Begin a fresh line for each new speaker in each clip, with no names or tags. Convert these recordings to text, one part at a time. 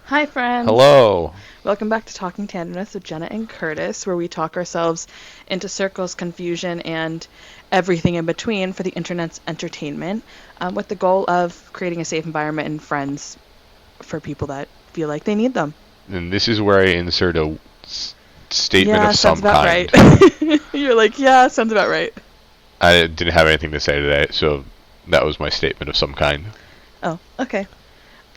Hi, friends.
Hello.
Welcome back to Talking Tandemness with Jenna and Curtis, where we talk ourselves into circles, confusion, and everything in between for the internet's entertainment, with the goal of creating a safe environment and friends for people that feel like they need them.
And this is where I insert a statement
Yeah,
of
sounds
some
about right.
kind.
You're like, yeah, sounds about right.
I didn't have anything to say today, so that was my statement of some kind.
Oh, okay.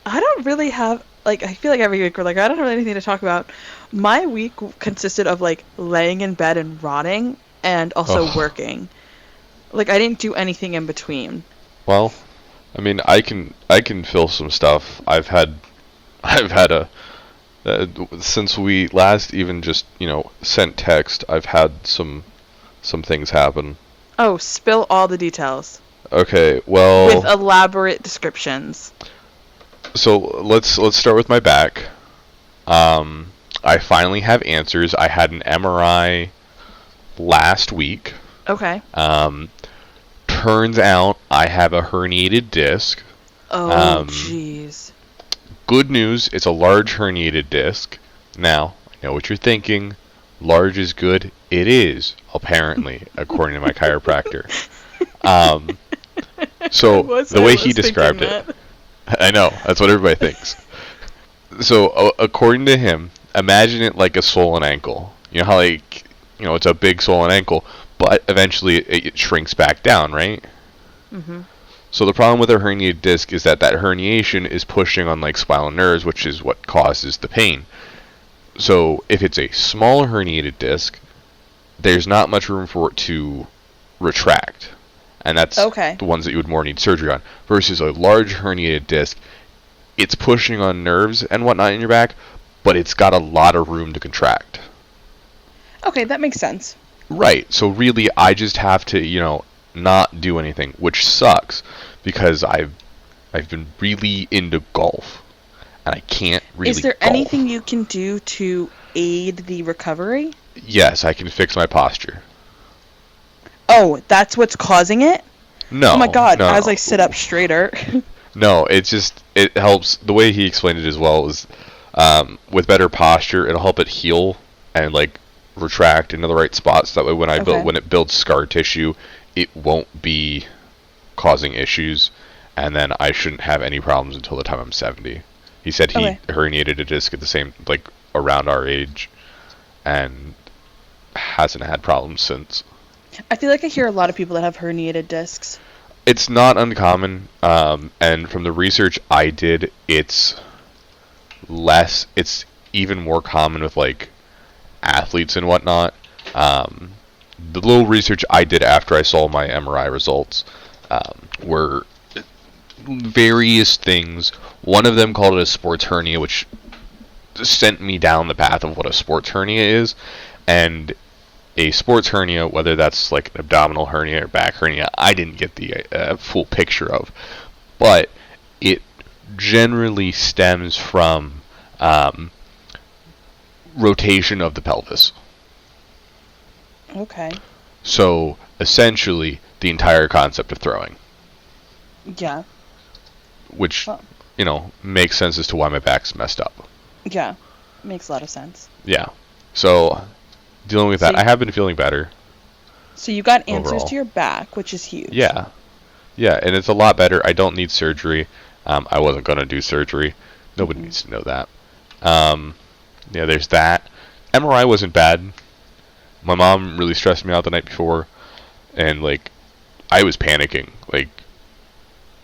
I don't really have I feel like every week we're like I don't have anything to talk about. My week consisted of like laying in bed and rotting and also
Oh,
working. Like I didn't do anything in between.
well, I mean, I can fill some stuff. I've had a since we last even just sent text. I've had some things happen.
Oh, spill all the details
Okay,
with
well,
elaborate descriptions.
so let's start with my back. Um, I finally have answers. I had an MRI last week.
Okay.
Um, Turns out I have a herniated disc.
Oh,
Um,
jeez.
Good news, it's a large herniated disc. Now, I know what you're thinking. Large is good. It is, apparently, according to my chiropractor. Um,
I
so,
was
the
I
way he
was thinking
described it,
that.
I know, that's what everybody thinks. So, according to him, imagine it like a swollen ankle. You know how, it's a big swollen ankle, but eventually it shrinks back down, right?
Mhm.
So the problem with a herniated disc is that herniation is pushing on like spinal nerves, which is what causes the pain. So if it's a small herniated disc, there's not much room for it to retract, and that's
Okay.
the ones that you would more need surgery on. Versus a large herniated disc, it's pushing on nerves and whatnot in your back, but it's got a lot of room to contract.
Okay, that makes sense.
Right. So really, I just have to, not do anything, which sucks because I've been really into golf, and I can't
Is
really
there anything
golf.
you can do to aid the recovery?
Yes, I can fix my posture.
Oh, that's what's causing it? Oh my
No,
god, as I
no,
sit up straighter.
no. It helps. The way he explained it as well is, with better posture, it'll help it heal and like retract into the right spots. That way,
Okay.
when it builds scar tissue, it won't be causing issues, and then I shouldn't have any problems until the time I'm 70. He said he
Okay.
herniated a disc at the same, like, around our age, and hasn't had problems since.
I feel like I hear a lot of people that have herniated discs.
It's not uncommon, and from the research I did, it's even more common with, like, athletes and whatnot. Um, the little research I did after I saw my MRI results were various things. One of them called it a sports hernia, which sent me down the path of what a sports hernia is. And a sports hernia, whether that's like an abdominal hernia or back hernia, I didn't get the full picture of. But it generally stems from um, rotation of the pelvis.
Okay.
So essentially, the entire concept of throwing,
Yeah.
which
Well,
makes sense as to why my back's messed up.
yeah. Makes a lot of sense.
Yeah. So dealing with
So
that, I have been feeling better
so you got answers to
overall.
your back, which is huge.
Yeah. Yeah, and it's a lot better. I don't need surgery. I wasn't gonna do surgery. Nobody
Mhm.
needs to know that. Um, yeah, there's that. MRI wasn't bad. My mom really stressed me out the night before, and like I was panicking,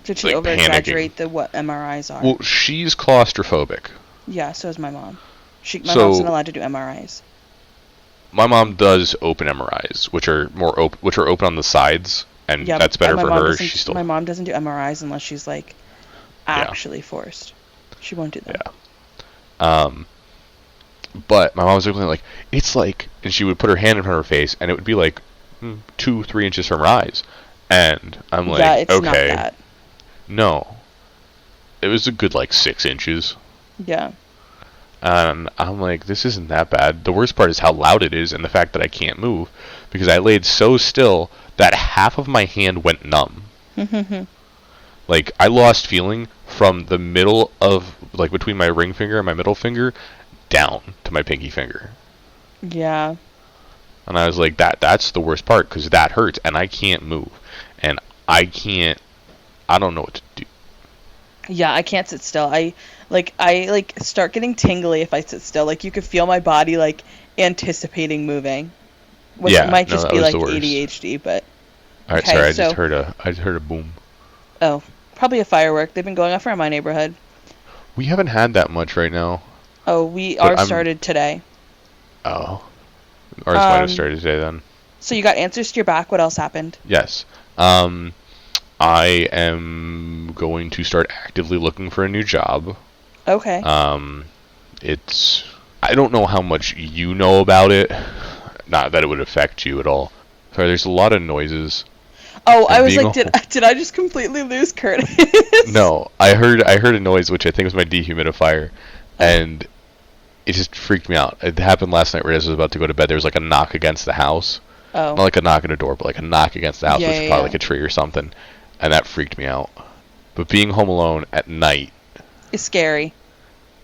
Did she
like
over
panicking.
exaggerate the what MRIs are?
Well, she's claustrophobic,
Yeah, so is my mom. My mom's not
so
allowed to do MRIs.
my mom does open MRIs, which are open on the sides, and
Yeah,
that's better
my
for
mom
her.
doesn't. My mom doesn't do MRIs unless she's like
Yeah,
actually forced. She won't do them.
yeah. Um, but my mom was looking like it's like, and she would put her hand in front of her face, and it would be like 2, 3 inches from her eyes, and I'm
Yeah,
like,
it's not
okay,
that.
no, it was a good like 6 inches.
Yeah.
And I'm like, this isn't that bad. The worst part is how loud it is and the fact that I can't move because I laid so still that half of my hand went numb. Like, I lost feeling from the middle of, like, between my ring finger and my middle finger down to my pinky finger.
Yeah.
And I was like, that's the worst part, because that hurts, and I can't move. And I don't know what to do.
Yeah, I can't sit still. I start getting tingly if I sit still. Like, you could feel my body, like, anticipating moving. Which
Yeah,
might
no,
just
that
be
was
like
the worst.
ADHD, but
Alright,
okay,
sorry,
so
I just heard a boom.
oh, probably a firework. They've been going off around my neighborhood.
We haven't had that much right now,
Oh,
but
ours started today.
oh, ours might have
Um,
started today then.
so you got answers to your back. What else happened?
Yes. Um, I am going to start actively looking for a new job.
Okay.
It's, I don't know how much you know about it. Not that it would affect you at all. Sorry, there's a lot of noises.
Oh, I
And
was
being
like, did I just completely lose Curtis?
No, I heard a noise which I think was my dehumidifier,
Oh.
and it just freaked me out. It happened last night right as I was about to go to bed. There was like a knock against the house. Not
Oh.
like a knock at a door, but like a knock against the house,
Yeah,
which is
yeah,
probably
yeah.
like a tree or something. And that freaked me out. But being home alone at night,
It's scary.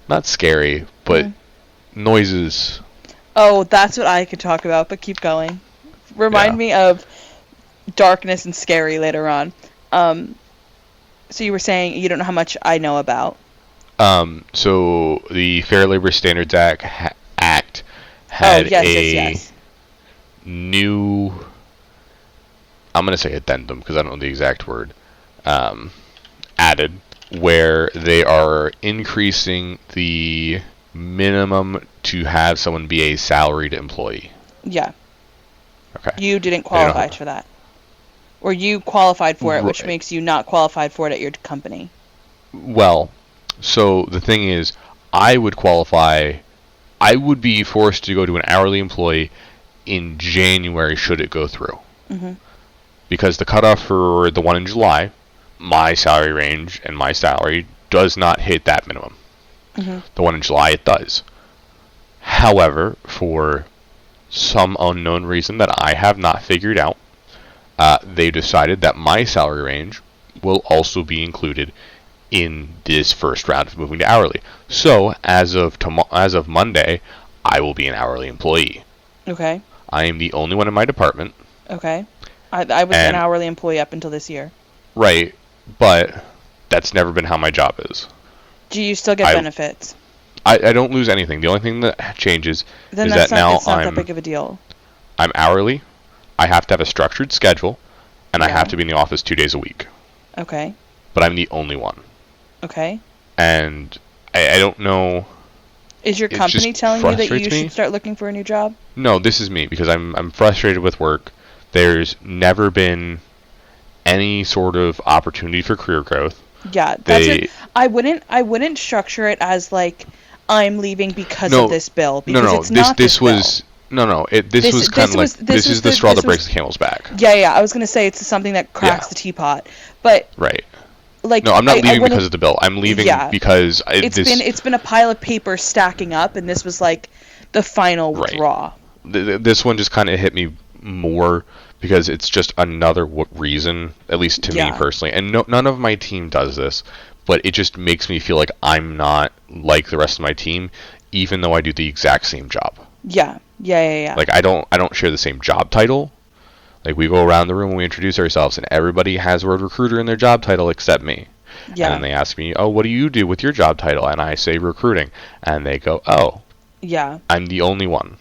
not scary, but noises.
Oh, that's what I could talk about, but keep going. Remind
Yeah.
me of darkness and scary later on. So you were saying you don't know how much I know about.
So the Fair Labor Standards Act
Oh,
had
yes,
a
yes, yes.
new, I'm going to say addendum because I don't know the exact word, added, where they are increasing the minimum to have someone be a salaried employee.
Yeah.
Okay.
You didn't
I don't
qualify
know.
for that. Or you qualified for it, which
Right.
makes you not qualified for it at your company.
Well, so the thing is, I would qualify, I would be forced to go to an hourly employee in January should it go through.
Mm-hmm.
Because the cutoff for the one in July, my salary range and my salary does not hit that minimum.
Mm-hmm.
The one in July, it does. However, for some unknown reason that I have not figured out, they decided that my salary range will also be included in this first round of moving to hourly. So, as of Monday, I will be an hourly employee.
Okay.
I am the only one in my department.
Okay. I was an
And-
hourly employee up until this year.
Right, but that's never been how my job is.
Do you still get benefits?
I don't lose anything. The only thing that changes
Then
is
that's
that now
it's not that big of a deal.
I'm hourly. I have to have a structured schedule, and I
Yeah.
have to be in the office 2 days a week.
Okay.
But I'm the only one.
Okay.
And I don't know.
Is your
It
company
just
telling you that you
frustrates me.
should start looking for a new job?
No, this is me because I'm frustrated with work. There's never been any sort of opportunity for career growth.
Yeah, I wouldn't structure it as like I'm leaving because of this bill because
no.
it's not
This
bill.
was no. This was kind of like this is the
the-
straw
this
that
was-
breaks the camel's back.
Yeah, I was gonna say it's something that cracks
Yeah.
the teapot, but
Right.
like
No, I'm not
I
leaving
wouldn't-
because of the bill. I'm leaving
Yeah.
because
it's been a pile of paper stacking up, and this was like the final
Right.
withdraw.
This one just kind of hit me more because it's just another reason, at least to me
Yeah.
personally. And none of my team does this, but it just makes me feel like I'm not like the rest of my team, even though I do the exact same job.
Yeah.
Like I don't share the same job title. Like we go around the room and we introduce ourselves, and everybody has the word recruiter in their job title except me.
Yeah.
And then they ask me, "Oh, what do you do with your job title?" And I say recruiting, and they go, "Oh,
Yeah.
I'm the only one."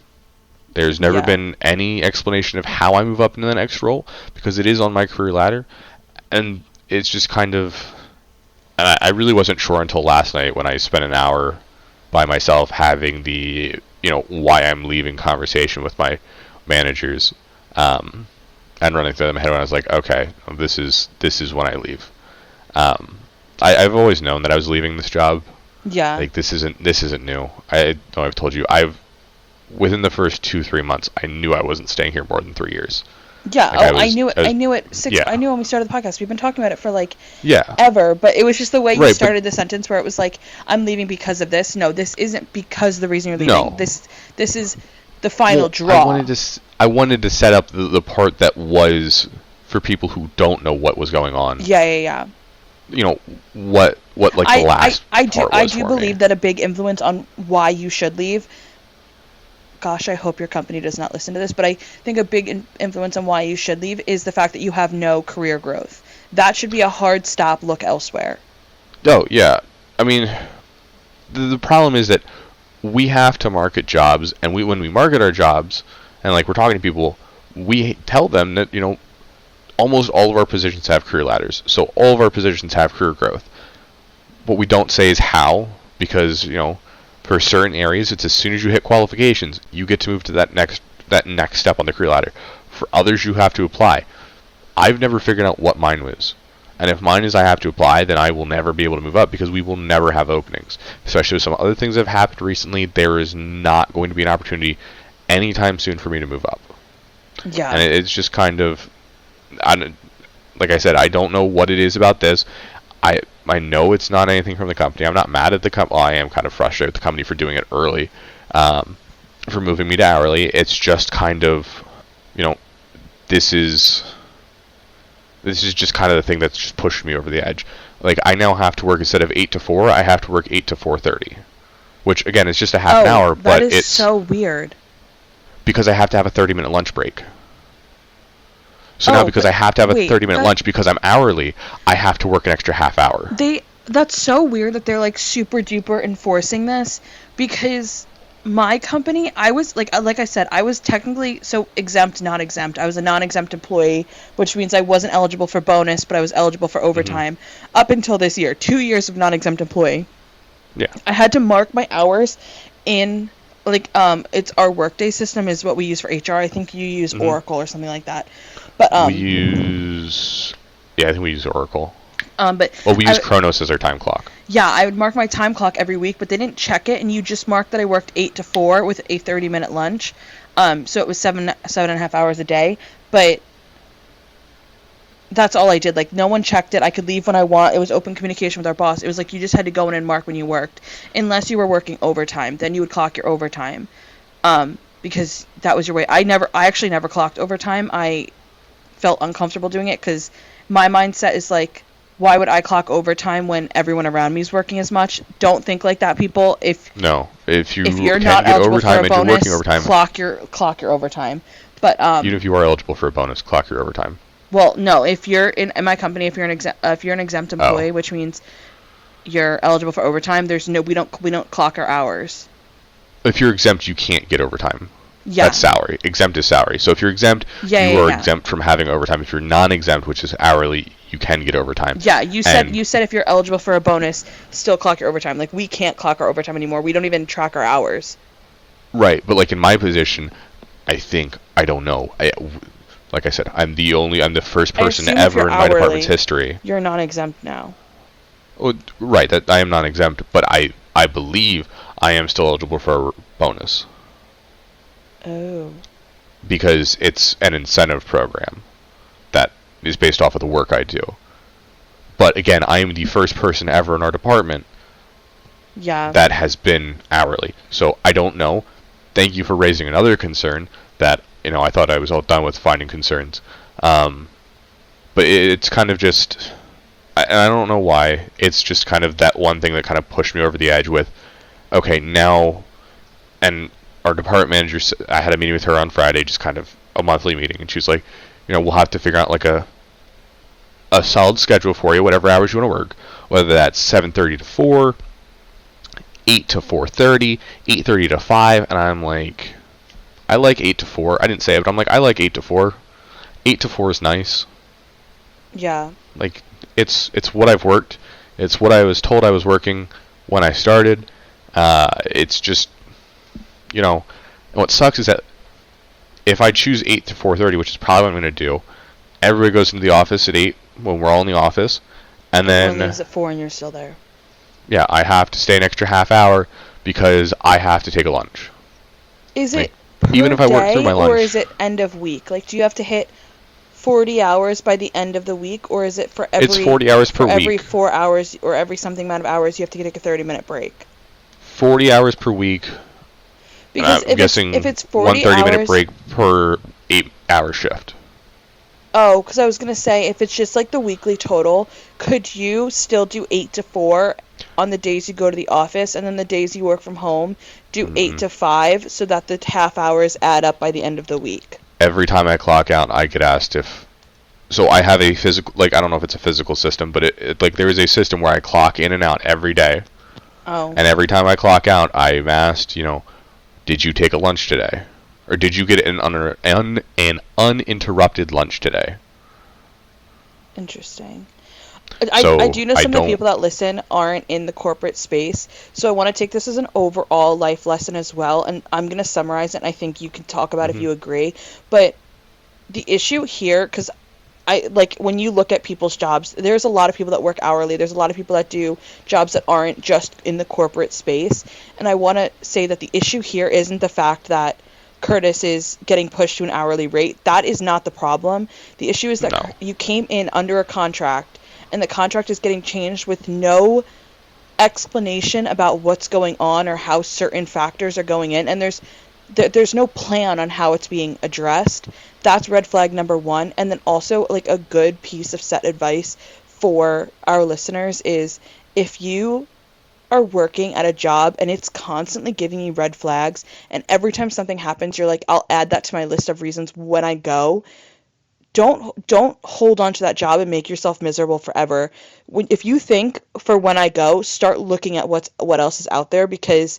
There's never
Yeah.
been any explanation of how I move up into the next role because it is on my career ladder, and it's just kind of. And I really wasn't sure until last night when I spent an hour by myself having the why I'm leaving conversation with my managers, and running through them head when I was like, okay, this is when I leave. I've always known that I was leaving this job.
Yeah.
Like this isn't new. I know I've told you within the first 2-3 months I knew I wasn't staying here more than 3 years.
Yeah.
Like,
I knew it. I knew it.
Yeah.
I knew when we started the podcast. We've been talking about it for like
Yeah.
ever, but it was just the way you
Right, but-
started the sentence where it was like, "I'm leaving because of this." No, this isn't because the reason you're leaving.
No.
This is the final
Well,
draw.
I wanted to set up the part that was for people who don't know what was going on.
Yeah.
you know, what like the last part
I
was
do
for me.
believe that a big influence on why you should leave. Gosh, I hope your company does not listen to this, but I think a big influence on why you should leave is the fact that you have no career growth. That should be a hard stop. Look elsewhere.
Oh yeah, I mean, the problem is that we have to market jobs, and when we market our jobs, and like we're talking to people, we tell them that almost all of our positions have career ladders, so all of our positions have career growth. What we don't say is how, because for certain areas, it's as soon as you hit qualifications, you get to move to that next step on the career ladder. For others, you have to apply. I've never figured out what mine was. And if mine is I have to apply, then I will never be able to move up because we will never have openings. Especially with some other things that have happened recently, there is not going to be an opportunity anytime soon for me to move up.
Yeah.
And it's just kind of, like I said, I don't know what it is about this. I know it's not anything from the company. I'm not mad at the company. Well, I am kind of frustrated with the company for doing it early, for moving me to hourly. It's just kind of, this is just kind of the thing that's just pushed me over the edge. Like, I now have to work, instead of 8 to 4, I have to work 8 to 4:30. Which, again, is just a half an hour, but
that is
it's
so weird.
because I have to have a 30-minute lunch break. So now because I have to have a 30-minute lunch because I'm hourly, I have to work an extra half hour.
That's so weird that they're like super duper enforcing this, because my company, I was like I said, I was technically exempt, not exempt. I was a non-exempt employee, which means I wasn't eligible for bonus, but I was eligible for overtime up until this year. 2 years of non-exempt employee.
Yeah.
I had to mark my hours in it's our Workday system is what we use for HR. I think you use Oracle or something like that. But
I think we use Oracle. We use Kronos as our time clock.
Yeah, I would mark my time clock every week, but they didn't check it, and you just marked that I worked 8 to 4 with a 30-minute lunch. So it was 7.5 hours a day, but that's all I did. Like, no one checked it. I could leave when I want. It was open communication with our boss. It was like you just had to go in and mark when you worked, unless you were working overtime. Then you would clock your overtime, because that was your way. I actually never clocked overtime. I felt uncomfortable doing it because my mindset is like, why would I clock overtime when everyone around me is working as much? Don't think like that, people. If you're not eligible for a bonus, clock your overtime. But
even if you are eligible for a bonus, clock your overtime.
Well, no. If you're in my company, if you're an exempt employee, which means you're eligible for overtime, we don't clock our hours.
If you're exempt, you can't get overtime.
Yeah.
That's salary. Exempt is salary. So if you're exempt, you are exempt from having overtime. If you're non-exempt, which is hourly, you can get overtime.
Yeah, you said if you're eligible for a bonus, still clock your overtime. Like, we can't clock our overtime anymore. We don't even track our hours.
Right, but like in my position, I don't know. Like I said, I'm the first person ever in my department's history.
You're non-exempt now.
Well, right, that I am non-exempt, but I believe I am still eligible for a bonus.
Oh.
Because it's an incentive program that is based off of the work I do. But again, I am the first person ever in our department that has been hourly. So I don't know. Thank you for raising another concern that, I thought I was all done with finding concerns. But it's kind of just, I don't know why, it's just kind of that one thing that kind of pushed me over the edge with, okay, now, and our department manager, I had a meeting with her on Friday, just kind of a monthly meeting, and she was like, we'll have to figure out like a solid schedule for you, whatever hours you want to work, whether that's 7:30 to 4, 8 to 4:30, 8:30 to 5, and I'm like, I like 8 to 4. I didn't say it, but I'm like, I like 8 to 4. 8 to 4 is nice.
Yeah.
Like, it's what I've worked. It's what I was told I was working when I started. It's just, and what sucks is that if I choose 8 to 4:30, which is probably what I'm going to do, everybody goes into the office at 8 when we're all in the office, and then
leaves at 4 and you're still there.
Yeah, I have to stay an extra half hour because I have to take a lunch.
Is it
even if I work through my lunch,
or is it end of week? Like, do you have to hit 40 hours by the end of the week, or is it for every?
It's 40 hours per week.
Every 4 hours or every something amount of hours, you have to take a 30-minute break.
40 hours per week.
Because
I'm guessing
if it's 40
1 30-minute break per 8-hour shift.
Oh, because I was going to say, if it's just like the weekly total, could you still do 8 to 4 on the days you go to the office, and then the days you work from home, do 8
Mm-mm.
to 5 so that the half hours add up by the end of the week?
Every time I clock out, I get asked if. So I have a physical, like I don't know if it's a physical system, but like there is a system where I clock in and out every day,
Oh,
and every time I clock out, I'm asked, did you take a lunch today, or did you get an uninterrupted lunch today?
interesting. I
So
do know
I
some of the
don't.
people that listen aren't in the corporate space, so I want to take this as an overall life lesson as well, and I'm going to summarize it, and I think you can talk about if
Mhm.
you agree. But the issue here, because I like when you look at people's jobs, there's a lot of people that work hourly. There's a lot of people that do jobs that aren't just in the corporate space. And I want to say that the issue here isn't the fact that Curtis is getting pushed to an hourly rate. That is not the problem. The issue is that
No.
you came in under a contract and the contract is getting changed with no explanation about what's going on or how certain factors are going in, and there's no plan on how it's being addressed. That's red flag number one. And then also, like, a good piece of set advice for our listeners is, if you are working at a job and it's constantly giving you red flags, and every time something happens you're like, I'll add that to my list of reasons when I go, don't hold on to that job and make yourself miserable forever. If you think for when I go, start looking at what else is out there, because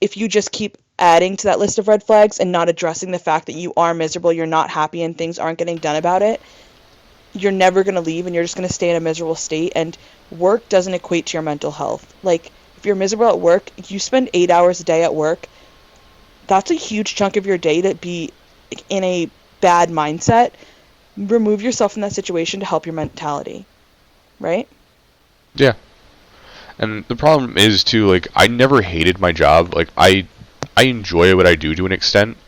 if you just keep adding to that list of red flags and not addressing the fact that you are miserable, you're not happy, and things aren't getting done about it, you're never going to leave and you're just going to stay in a miserable state. And work doesn't equate to your mental health. Like, if you're miserable at work, you spend 8 hours a day at work, that's a huge chunk of your day to be in a bad mindset. Remove yourself from that situation to help your mentality, right?
Yeah. And the problem is too, like I never hated my job. Like I enjoy what I do to an extent.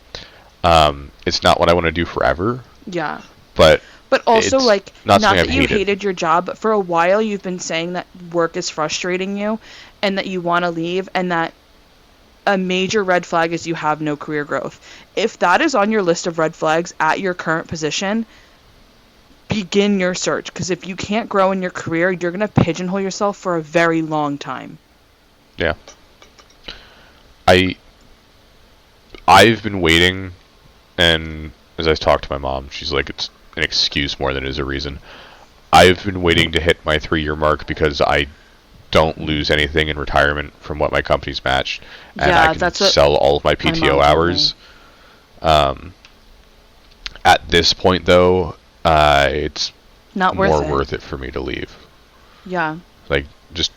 It's not what I want to do forever,
Yeah.
but
But also,
it's
like,
not
not
something
that
I've
you
hated.
hated your job, but for a while you've been saying that work is frustrating you and that you want to leave, and that a major red flag is you have no career growth. If that is on your list of red flags at your current position, begin your search, because if you can't grow in your career, you're going to pigeonhole yourself for a very long time.
Yeah. I I've been waiting, and as I talked to my mom, she's like, it's an excuse more than it is a reason. I've been waiting to hit my 3 year mark because I don't lose anything in retirement from what my company's matched, and I
Yeah,
can
that's what
sell all of my
my mom
PTO
told me.
hours. Um, at this point, though, it's
Not worth
more
it.
worth it for me to leave.
Yeah.
Like, just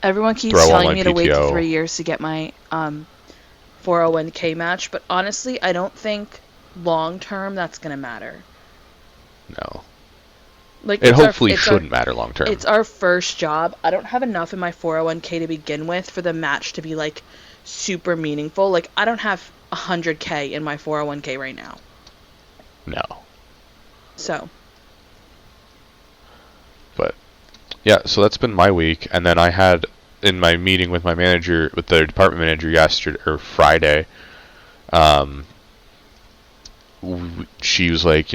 Everyone keeps
throw all
telling
my
me to wait the
PTO.
3 years to get my 401k match, but honestly, I don't think long term that's going to matter.
No,
Like,
it hopefully shouldn't matter long term.
it's our first job. I don't have enough in my 401k to begin with for the match to be like super meaningful. Like, I don't have 100k in my 401k right now.
No,
So,
but yeah. So that's been my week, and then I had in my meeting with my manager, with the department manager yesterday or Friday. Um, she was like,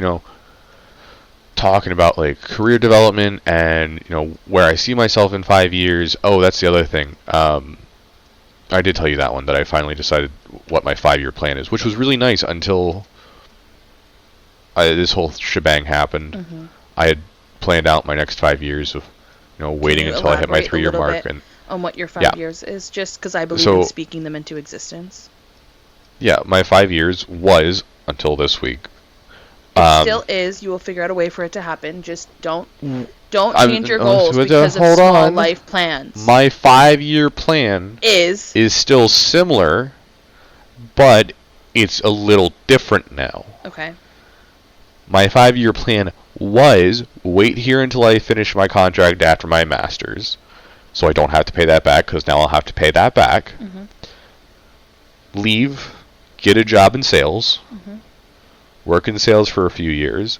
talking about like career development and where I see myself in 5 years. Oh, that's the other thing. I did tell you that one, that I finally decided what my 5 year plan is, which was really nice until this whole shebang happened.
mhm.
I had planned out my next 5 years of
Can
waiting
you
until I hit my
elaborate a
3 year
little
mark,
bit
and
on what your
yeah.
5 years is? Just because I believe in
So
speaking them into existence.
yeah, my 5 years was until this week.
It
Um,
still is. You will figure out a way for it to happen. Just don't
I'm,
change your goals because of
hold
small
on.
life plans.
My 5 year plan
Is
is still similar, but it's a little different now.
okay.
My 5 year plan was wait here until I finish my contract after my master's, so I don't have to pay that back, because now I'll have to pay that back.
Mm-hmm.
Leave, get a job in sales,
Mm-hmm.
work in sales for a few years,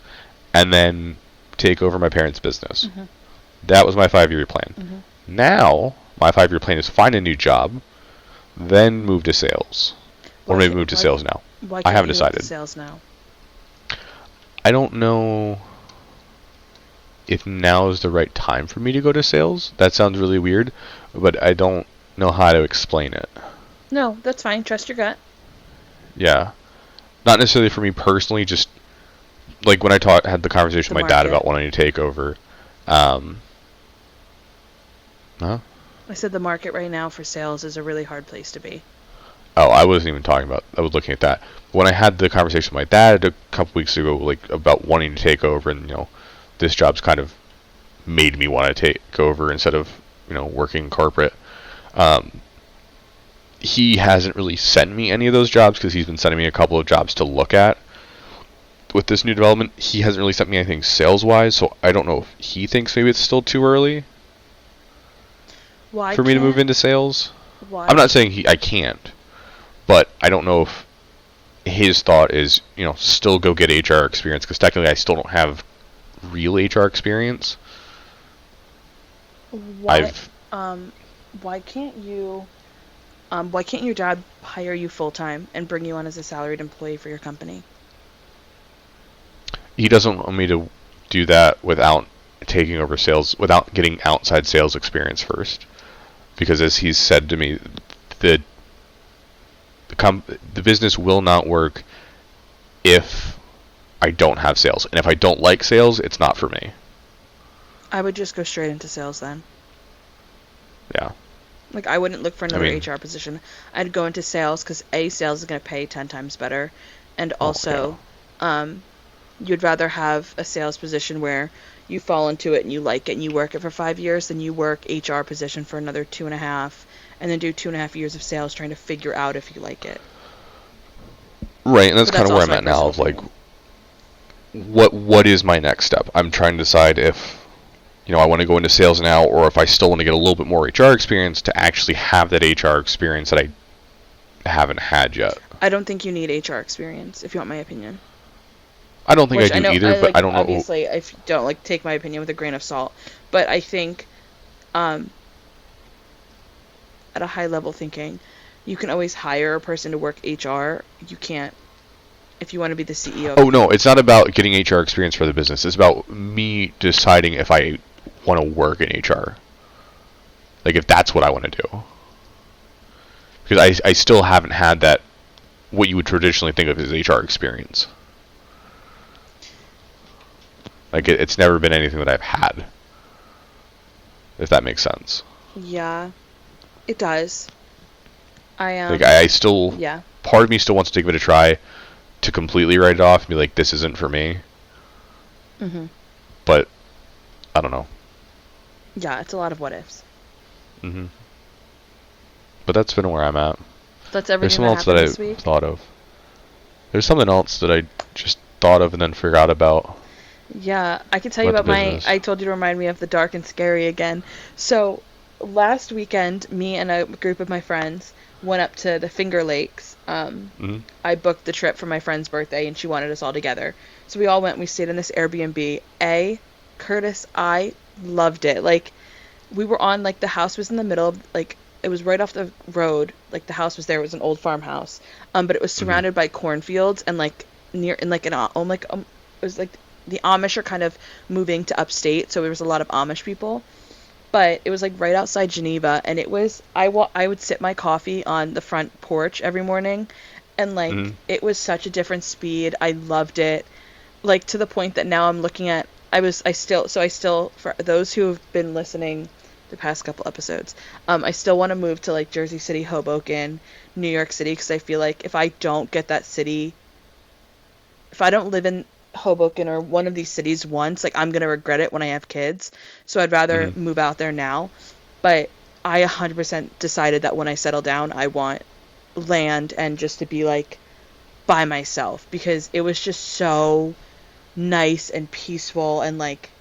and then take over my parents' business.
Mm-hmm.
That was my 5 year plan.
Mm-hmm.
Now, my 5 year plan is find a new job, then move to sales. Or maybe move to sales now.
Why
I
can't
haven't
you move to
decided.
sales now?
I don't know. if now is the right time for me to go to sales. That sounds really weird, but I don't know how to explain it.
No, that's fine. Trust your gut.
Yeah. Not necessarily for me personally, just like when I had the conversation
The
with my dad
market.
about wanting to take over. Um, huh?
I said the market right now for sales is a really hard place to be.
Oh, I wasn't even talking about. I was looking at that. When I had the conversation with my dad a couple weeks ago, like about wanting to take over, and this job's kind of made me want to take over instead of working corporate. Um, he hasn't really sent me any of those jobs because he's been sending me a couple of jobs to look at. With this new development, he hasn't really sent me anything sales wise, so I don't know if he thinks maybe it's still too early
Why
for me to move
can't
into sales. I'm
why
not saying I can't, but I don't know if his thought is, still go get HR experience because technically I still don't have real HR experience.
why
I've
um why can't you why can't your dad hire you full time and bring you on as a salaried employee for your company?
He doesn't want me to do that without taking over sales, without getting outside sales experience first, because as he's said to me, the the business will not work if I don't have sales, and if I don't like sales, it's not for me.
I would just go straight into sales then.
Yeah,
Like I wouldn't look for
I
another
mean,
HR position. I'd go into sales because A, sales is going to pay 10 times better, and
oh yeah,
also um you'd rather have a sales position where you fall into it and you like it and you work it for 5 years than you work HR position for another 2.5 and then do 2.5 years of sales trying to figure out if you like it.
right, and that's
But
kind
that's
of where
also
I'm
my
at now.
personal
Of like,
opinion.
what is my next step? I'm trying to decide if I want to go into sales now, or if I still want to get a little bit more HR experience to actually have that HR experience that I haven't had yet.
I don't think you need HR experience if you want my opinion.
I don't think I
Which I
do
know
either,
I
but
like
I don't know.
obviously if you don't like take my opinion with a grain of salt, but I think um at a high level thinking, you can always hire a person to work HR. You can't if you want to be the CEO of a
Oh no, it's
company.
not about getting HR experience for the business. It's about me deciding if I want to work in HR. Like if that's what I want to do. Because I still haven't had that what you would traditionally think of as HR experience. Like it's never been anything that I've had. If that makes sense.
Yeah, it does. I
Like I still,
yeah.
part of me still wants to give it a try to completely write it off and be like, this isn't for me.
Mhm.
But I don't know.
Yeah, it's a lot of what ifs.
hmm But that's been where I'm at.
That's
There's
everything
something
that
else that
happened
I
this week.
thought of. There's something else that I just thought of and then forgot about
Yeah, I can tell you
the
about my.
business.
I told you to remind me of the dark and scary again. So last weekend, me and a group of my friends went up to the Finger Lakes.
hmm
I booked the trip for my friend's birthday, and she wanted us all together. So we all went. We stayed in this Airbnb. Curtis, I loved it. Like we were on like the house was in the middle of like it was right off the road. Like the house was there. It was an old farmhouse. But it was
hmm
surrounded by cornfields and like near in like an like it was like the Amish are kind of moving to upstate, so there was a lot of Amish people. But it was like right outside Geneva, and it was I would sip my coffee on the front porch every morning, and
hmm
like it was such a different speed. I loved it, like to the point that now I'm looking at I still for those who have been listening the past couple episodes, I still want to move to like Jersey City, Hoboken, New York City because I feel like if I don't get that city, if I don't live in Hoboken or one of these cities once, like I'm gonna regret it when I have kids. So I'd rather
hmm
move out there now. But I 100% decided that when I settle down, I want land and just to be like by myself because it was just so nice and peaceful and like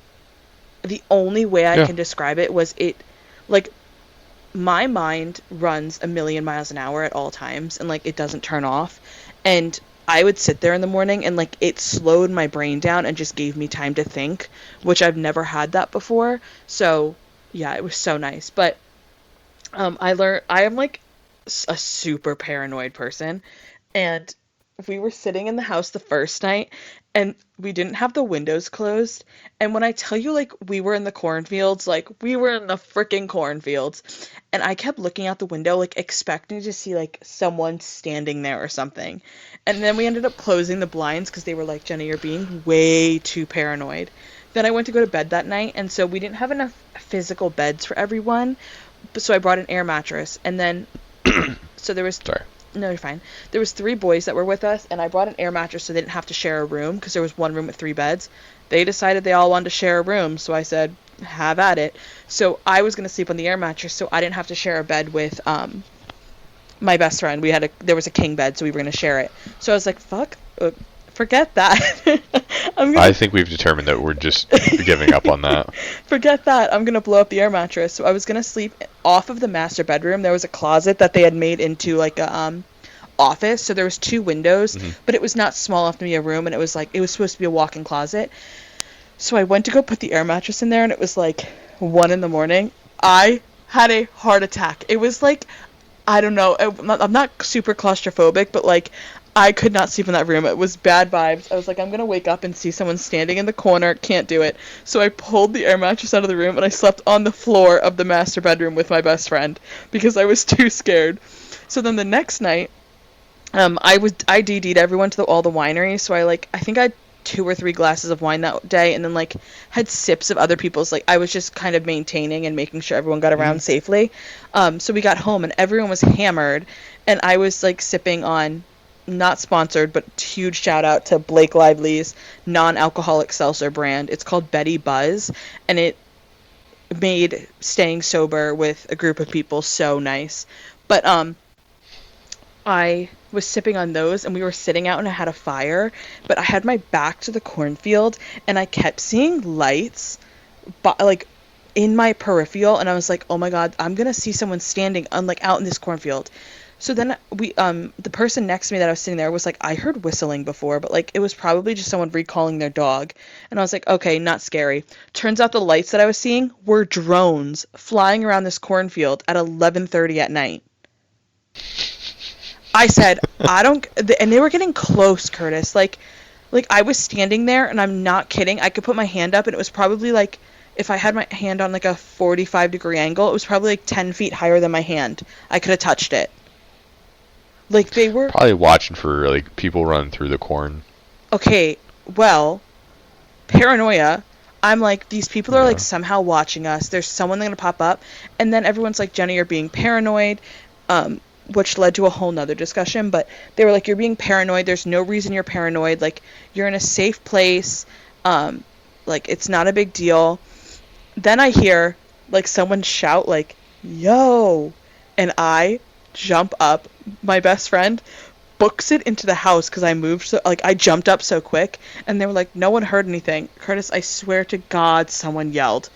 the only way I
Yeah.
can describe it was it like my mind runs a million miles an hour at all times and like it doesn't turn off and I would sit there in the morning and like it slowed my brain down and just gave me time to think, which I've never had that before. So yeah, it was so nice. But I learned I am like a super paranoid person, and we were sitting in the house the first night and we didn't have the windows closed. And when I tell you, like, we were in the cornfields, like, we were in the freaking cornfields. And I kept looking out the window, like, expecting to see, like, someone standing there or something. And then we ended up closing the blinds because they were like, Jenna, you're being way too paranoid. Then I went to go to bed that night, and so we didn't have enough physical beds for everyone. So I brought an air mattress. And then, so there was
Sorry.
no, you're fine. There was 3 boys that were with us, and I brought an air mattress so they didn't have to share a room because there was one room with 3 beds. They decided they all wanted to share a room, so I said, have at it. So I was going to sleep on the air mattress so I didn't have to share a bed with my best friend. There was a king bed, so we were going to share it. So I was like, forget that.
I think we've determined that we're just giving up on that.
Forget that. I'm going to blow up the air mattress. So I was going to sleep off of the master bedroom. There was a closet that they had made into like a office. So there was 2 windows, but it was not small enough to be a room, and it was supposed to be a walk-in closet. So I went to go put the air mattress in there, and it was like 1 in the morning. I had a heart attack. It was like, I don't know. I'm not super claustrophobic, but like, I could not sleep in that room. It was bad vibes. I was like, I'm going to wake up and see someone standing in the corner. Can't do it. So I pulled the air mattress out of the room and I slept on the floor of the master bedroom with my best friend because I was too scared. So then the next night, I DD'd everyone to all the wineries. So I think I had 2 or 3 glasses of wine that day, and then like had sips of other people's. Like I was just kind of maintaining and making sure everyone got around safely. So we got home and everyone was hammered, and I was like sipping on, not sponsored, but huge shout out to Blake Lively's non-alcoholic seltzer brand. It's called Betty Buzz, and it made staying sober with a group of people so nice. But I was sipping on those, and we were sitting out and I had a fire, but I had my back to the cornfield and I kept seeing lights like in my peripheral, and I was like, oh my god, I'm gonna see someone standing on like out in this cornfield. So then the person next to me that I was sitting there was like, I heard whistling before, but like it was probably just someone recalling their dog. And I was like, okay, not scary. Turns out the lights that I was seeing were drones flying around this cornfield at 11:30 at night. I said, and they were getting close, Curtis. Like I was standing there, and I'm not kidding. I could put my hand up, and it was probably like, if I had my hand on like a 45-degree angle, it was probably like 10 feet higher than my hand. I could have touched it. Like, they were
probably watching for like people running through the corn.
Okay, well, paranoia. I'm like, these people are like somehow watching us. There's someone going to pop up, and then everyone's like, Jenny, you're being paranoid, which led to a whole nother discussion. But they were like, you're being paranoid. There's no reason you're paranoid. Like, you're in a safe place. Like, it's not a big deal. Then I hear like someone shout like, yo, and I jump up. My best friend books it into the house because I moved so, like, I jumped up so quick, and they were like, no one heard anything. Curtis, I swear to God, someone yelled.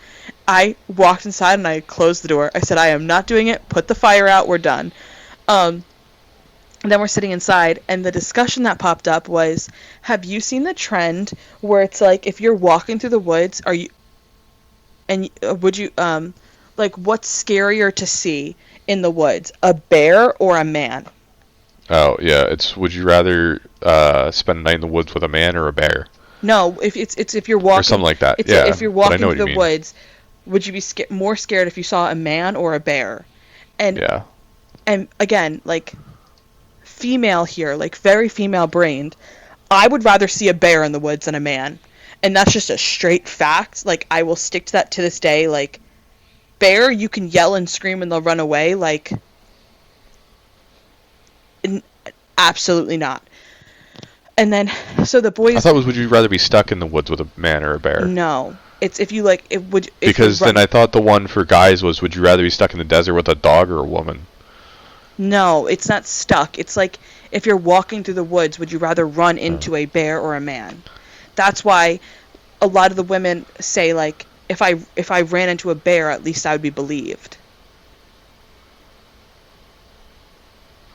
I walked inside and I closed the door. I said, I am not doing it. Put the fire out. We're done. And then we're sitting inside, and the discussion that popped up was, have you seen the trend where it's like, if you're walking through the woods, would you, like, what's scarier to see in the woods, a bear or a man?
Oh yeah, it's would you rather spend a night in the woods with a man or a bear?
No, if you're walking
Or something like that.
if you're walking
through
the woods, would you be more scared if you saw a man or a bear? And
yeah.
And again, like, female here, like very female brained, I would rather see a bear in the woods than a man. And that's just a straight fact. Like, I will stick to that to this day. Like, bear, you can yell and scream and they'll run away. Like, absolutely not. And then, so the boys...
I thought it was, would you rather be stuck in the woods with a man or a bear?
No. It's if you, like, it would...
Because then I thought the one for guys was, would you rather be stuck in the desert with a dog or a woman?
No, it's not stuck. It's like, if you're walking through the woods, would you rather run into a bear or a man? That's why a lot of the women say, like, if I ran into a bear, at least I would be believed.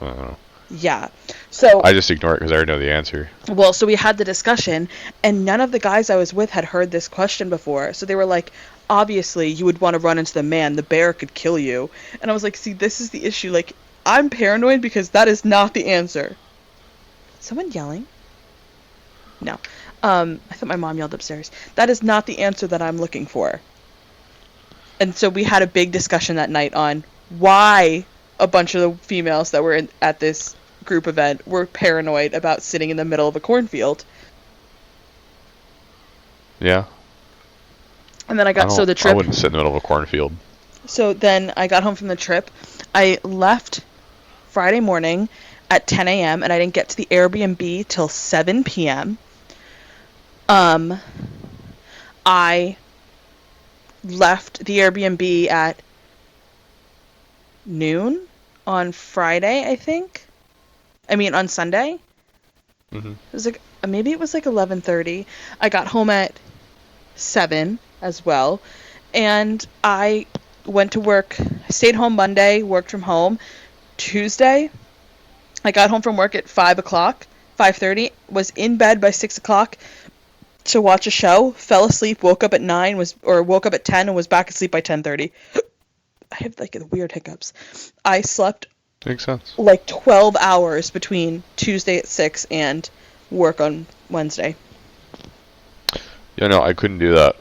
I don't know.
Yeah. So
I just ignore it because I already know the answer.
Well, so we had the discussion, and none of the guys I was with had heard this question before. So they were like, obviously, you would want to run into the man. The bear could kill you. And I was like, see, this is the issue. Like, I'm paranoid because that is not the answer. Someone yelling? No. I thought my mom yelled upstairs. That is not the answer that I'm looking for. And so we had a big discussion that night on why a bunch of the females that were at this group event were paranoid about sitting in the middle of a cornfield.
Yeah.
And then I
I wouldn't sit in the middle of a cornfield.
So then I got home from the trip. I left Friday morning at 10 a.m. and I didn't get to the Airbnb till 7 p.m. I left the Airbnb at noon on Friday, I think. I mean, on Sunday.
Mm-hmm.
It was like, maybe it was like 11:30. I got home at 7 as well. And I went to work. I stayed home Monday, worked from home. Tuesday, I got home from work at 5 o'clock, 5:30, was in bed by 6 o'clock to watch a show, fell asleep, woke up at 9, woke up at 10 and was back asleep by 10:30. I have like weird hiccups. I slept
Makes sense.
like 12 hours between Tuesday at 6 and work on Wednesday.
Yeah, no, I couldn't do that.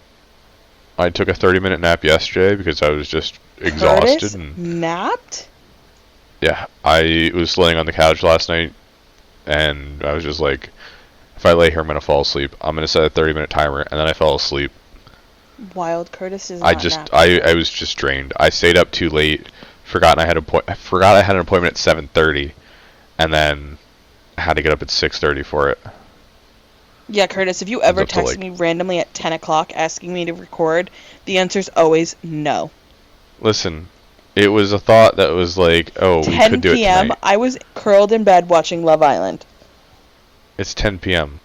I took a 30-minute nap yesterday because I was just exhausted.
Curtis napped?
Yeah, I was laying on the couch last night, and I was just like, if I lay here, I'm going to fall asleep. I'm going to set a 30-minute timer, and then I fell asleep.
Wild. Curtis is not napping.
I was just drained. I stayed up too late, forgot I had an appointment at 7:30, and then I had to get up at 6:30 for it.
Yeah, Curtis, if you ever text me randomly at 10 o'clock asking me to record, the answer's always no.
Listen, it was a thought that was like, oh, we could do it
10 p.m.,
tonight.
I was curled in bed watching Love Island.
It's 10 p.m.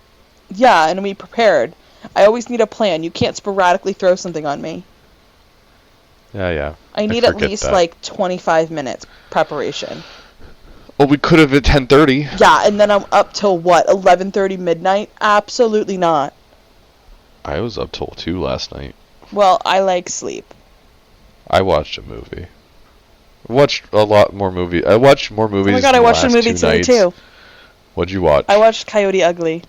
Yeah, and we prepared. I always need a plan. You can't sporadically throw something on me.
Yeah.
I need at least, like, 25 minutes preparation.
Well, we could have at 10:30.
Yeah, and then I'm up till, what, 11:30 midnight? Absolutely not.
I was up till 2 last night.
Well, I like sleep.
I watched a movie. I watched a lot more movies. I watched more movies.
Oh my god, I watched a movie today too.
What'd you watch?
I watched Coyote Ugly.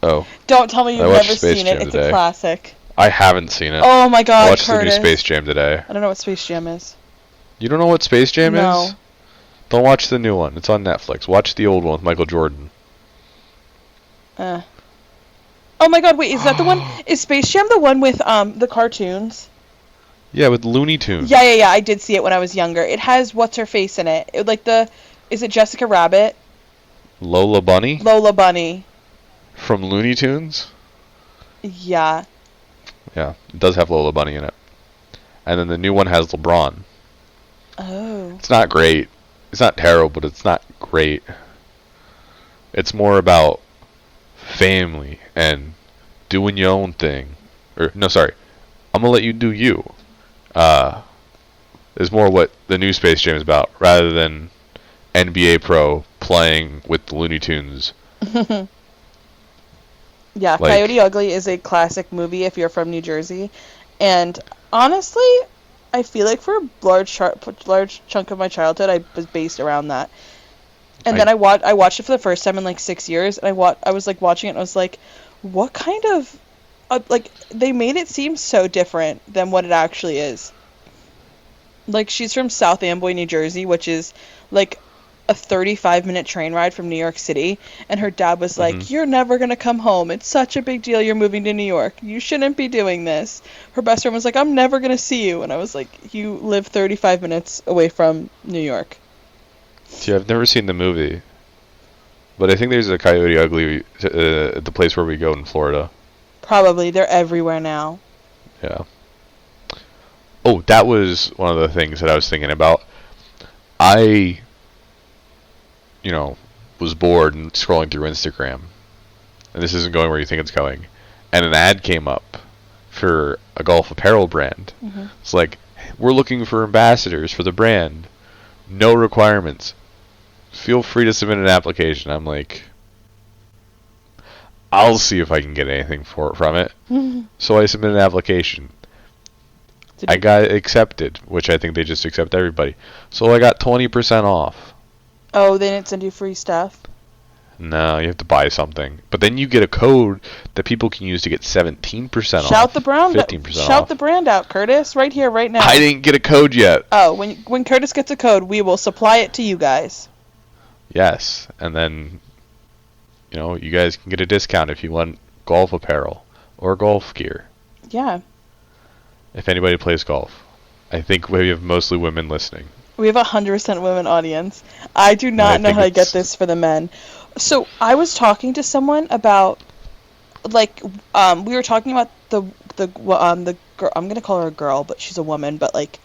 Oh.
Don't tell me you've never seen it. It's a classic.
I haven't seen it.
Oh my god,
I watched
Curtis.
the new Space Jam today.
I don't know what Space Jam is.
You don't know what Space Jam
No.
is? Don't watch the new one. It's on Netflix. Watch the old one with Michael Jordan.
Oh my god, wait, is that the one? Is Space Jam the one with the cartoons?
Yeah, with Looney Tunes.
Yeah, I did see it when I was younger. It has what's her face in it. Is it Jessica Rabbit?
Lola Bunny?
Lola Bunny.
From Looney Tunes?
Yeah.
Yeah, it does have Lola Bunny in it. And then the new one has LeBron.
Oh.
It's not great. It's not terrible, but it's not great. It's more about family and doing your own thing. I'm gonna let you do you. Is more what the new Space Jam is about, rather than NBA Pro playing with the Looney Tunes.
Yeah, Coyote Ugly is a classic movie if you're from New Jersey. And honestly, I feel like for a large chunk of my childhood, I was based around that. And then I watched it for the first time in like 6 years, and I was like watching it, and I was like, what kind of they made it seem so different than what it actually is. Like, she's from South Amboy, New Jersey, which is like a 35-minute train ride from New York City, and her dad was like, you're never gonna come home, it's such a big deal, you're moving to New York, you shouldn't be doing this. Her best friend was like, I'm never gonna see you, and I was like, you live 35 minutes away from New York.
See, I've never seen the movie, but I think there's a Coyote Ugly at the place where we go in Florida.
Probably. They're everywhere now.
Yeah. Oh, that was one of the things that I was thinking about. I was bored and scrolling through Instagram, and this isn't going where you think it's going, and an ad came up for a golf apparel brand. It's like, we're looking for ambassadors for the brand. No requirements. Feel free to submit an application. I'm like, I'll see if I can get anything from it. So I submitted an application. I got accepted, which I think they just accept everybody. So I got 20% off.
Oh, they didn't send you free stuff?
No, you have to buy something. But then you get a code that people can use to get 17%
Shout the
off,
brand
15%
shout
off.
the brand out, Curtis, right here, right now.
I didn't get a code yet.
Oh, when Curtis gets a code, we will supply it to you guys.
Yes, and then, you guys can get a discount if you want golf apparel or golf gear.
Yeah.
If anybody plays golf. I think we have mostly women listening.
We have 100% women audience. I do not know how to get this for the men. So I was talking to someone about, like, we were talking about the girl. I'm gonna call her a girl, but she's a woman. But like,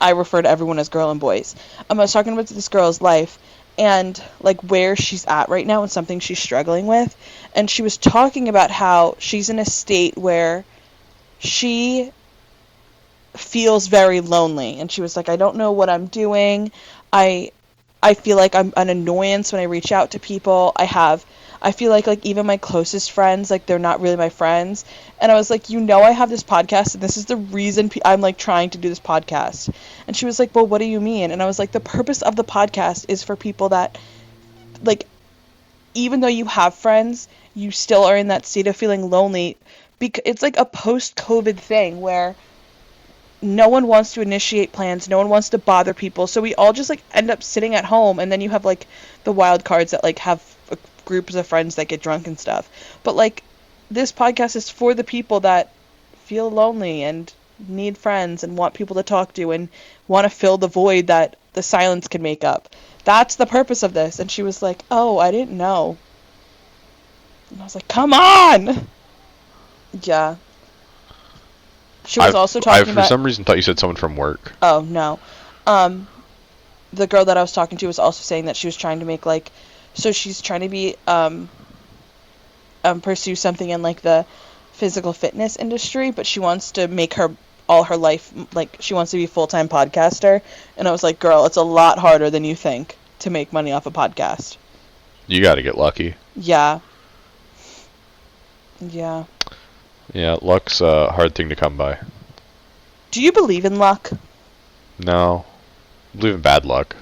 I refer to everyone as girl and boys. I was talking about this girl's life and like where she's at right now and something she's struggling with. And she was talking about how she's in a state where she feels very lonely, and she was like, I don't know what I'm doing. I feel like I'm an annoyance when I reach out to people. I feel like even my closest friends, like, they're not really my friends. And I was like, I have this podcast, and this is the reason I'm like trying to do this podcast. And she was like, well, what do you mean? And I was like, the purpose of the podcast is for people that, like, even though you have friends, you still are in that state of feeling lonely. Because it's like a post-COVID thing where no one wants to initiate plans, no one wants to bother people, so we all just like end up sitting at home, and then you have like the wild cards that like have groups of friends that get drunk and stuff. But like, this podcast is for the people that feel lonely and need friends and want people to talk to and want to fill the void that the silence can make up. That's the purpose of this. And she was like, oh, I didn't know. And I was like, come on. Yeah. She was also talking about...
I for some reason thought you said someone from work.
Oh, no. The girl that I was talking to was also saying that she was trying to make, like... So she's trying to be... pursue something in, like, the physical fitness industry, but she wants to make all her life... Like, she wants to be a full-time podcaster. And I was like, girl, it's a lot harder than you think to make money off a podcast.
You gotta get lucky.
Yeah. Yeah.
Yeah, luck's a hard thing to come by.
Do you believe in luck?
No. I believe in bad luck.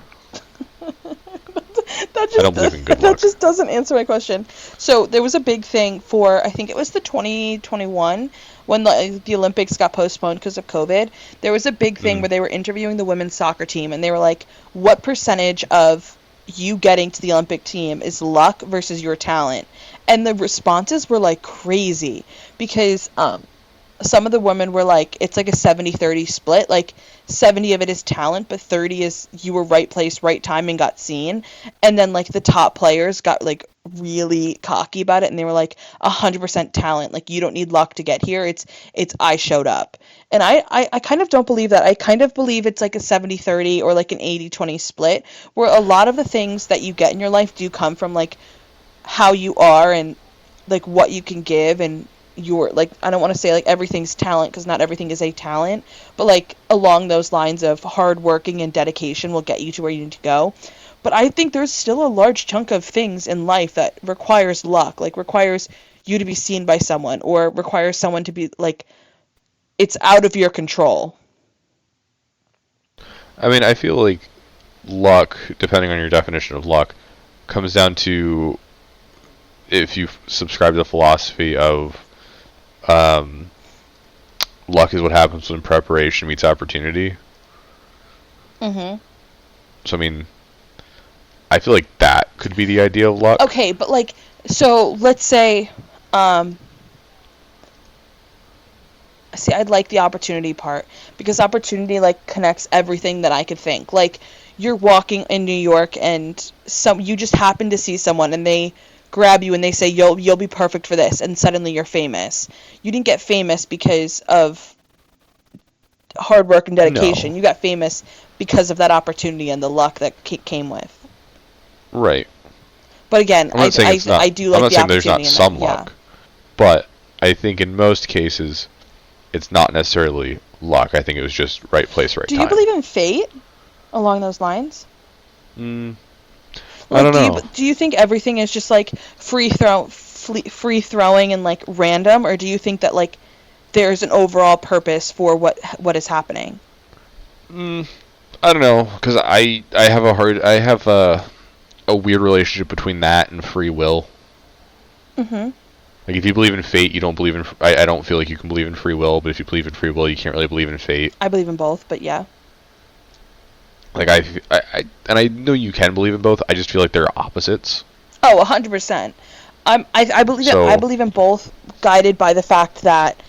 I
don't believe in good luck.
That just doesn't answer my question. So there was a big thing for, I think it was the 2021, when the Olympics got postponed because of COVID. There was a big thing where they were interviewing the women's soccer team, and they were like, what percentage of you getting to the Olympic team is luck versus your talent? And the responses were like crazy, because some of the women were like, it's like a 70-30 split. Like 70 of it is talent, but 30 is you were right place, right time, and got seen. And then like the top players got like really cocky about it, and they were like 100% talent. Like, you don't need luck to get here. It's I showed up. And I kind of don't believe that. I kind of believe it's like a 70-30 or like an 80-20 split, where a lot of the things that you get in your life do come from like how you are and like what you can give, and your, like, I don't want to say like everything's talent, because not everything is a talent, but like along those lines of hard working and dedication will get you to where you need to go. But I think there's still a large chunk of things in life that requires luck, like requires you to be seen by someone, or requires someone to be like, it's out of your control.
I mean, I feel like luck, depending on your definition of luck, comes down to if you subscribe to the philosophy of luck is what happens when preparation meets opportunity.
Mm-hmm.
So, I mean, I feel like that could be the idea of luck.
Okay, but like, so let's say, see, I'd like the opportunity part, because opportunity like connects everything that I could think. Like, you're walking in New York and you just happen to see someone and they grab you and they say, you'll be perfect for this, and suddenly you're famous. You didn't get famous because of hard work and dedication.
No.
You got famous because of that opportunity and the luck that came with.
Right.
But again, I do like the opportunity.
I'm not saying there's not some luck, but I think in most cases it's not necessarily luck. I think it was just right place, right time.
Do you believe in fate along those lines?
I don't know.
Do you think everything is just like free throwing and like random, or do you think that like there's an overall purpose for what is happening?
I don't know, because I have a weird relationship between that and free will.
Mm-hmm.
Like, if you believe in fate, you don't believe in. I don't feel like you can believe in free will, but if you believe in free will, you can't really believe in fate.
I believe in both, but yeah.
Like, and I know you can believe in both. I just feel like they're opposites.
Oh, 100%. I believe
So,
I believe in both, guided by the fact that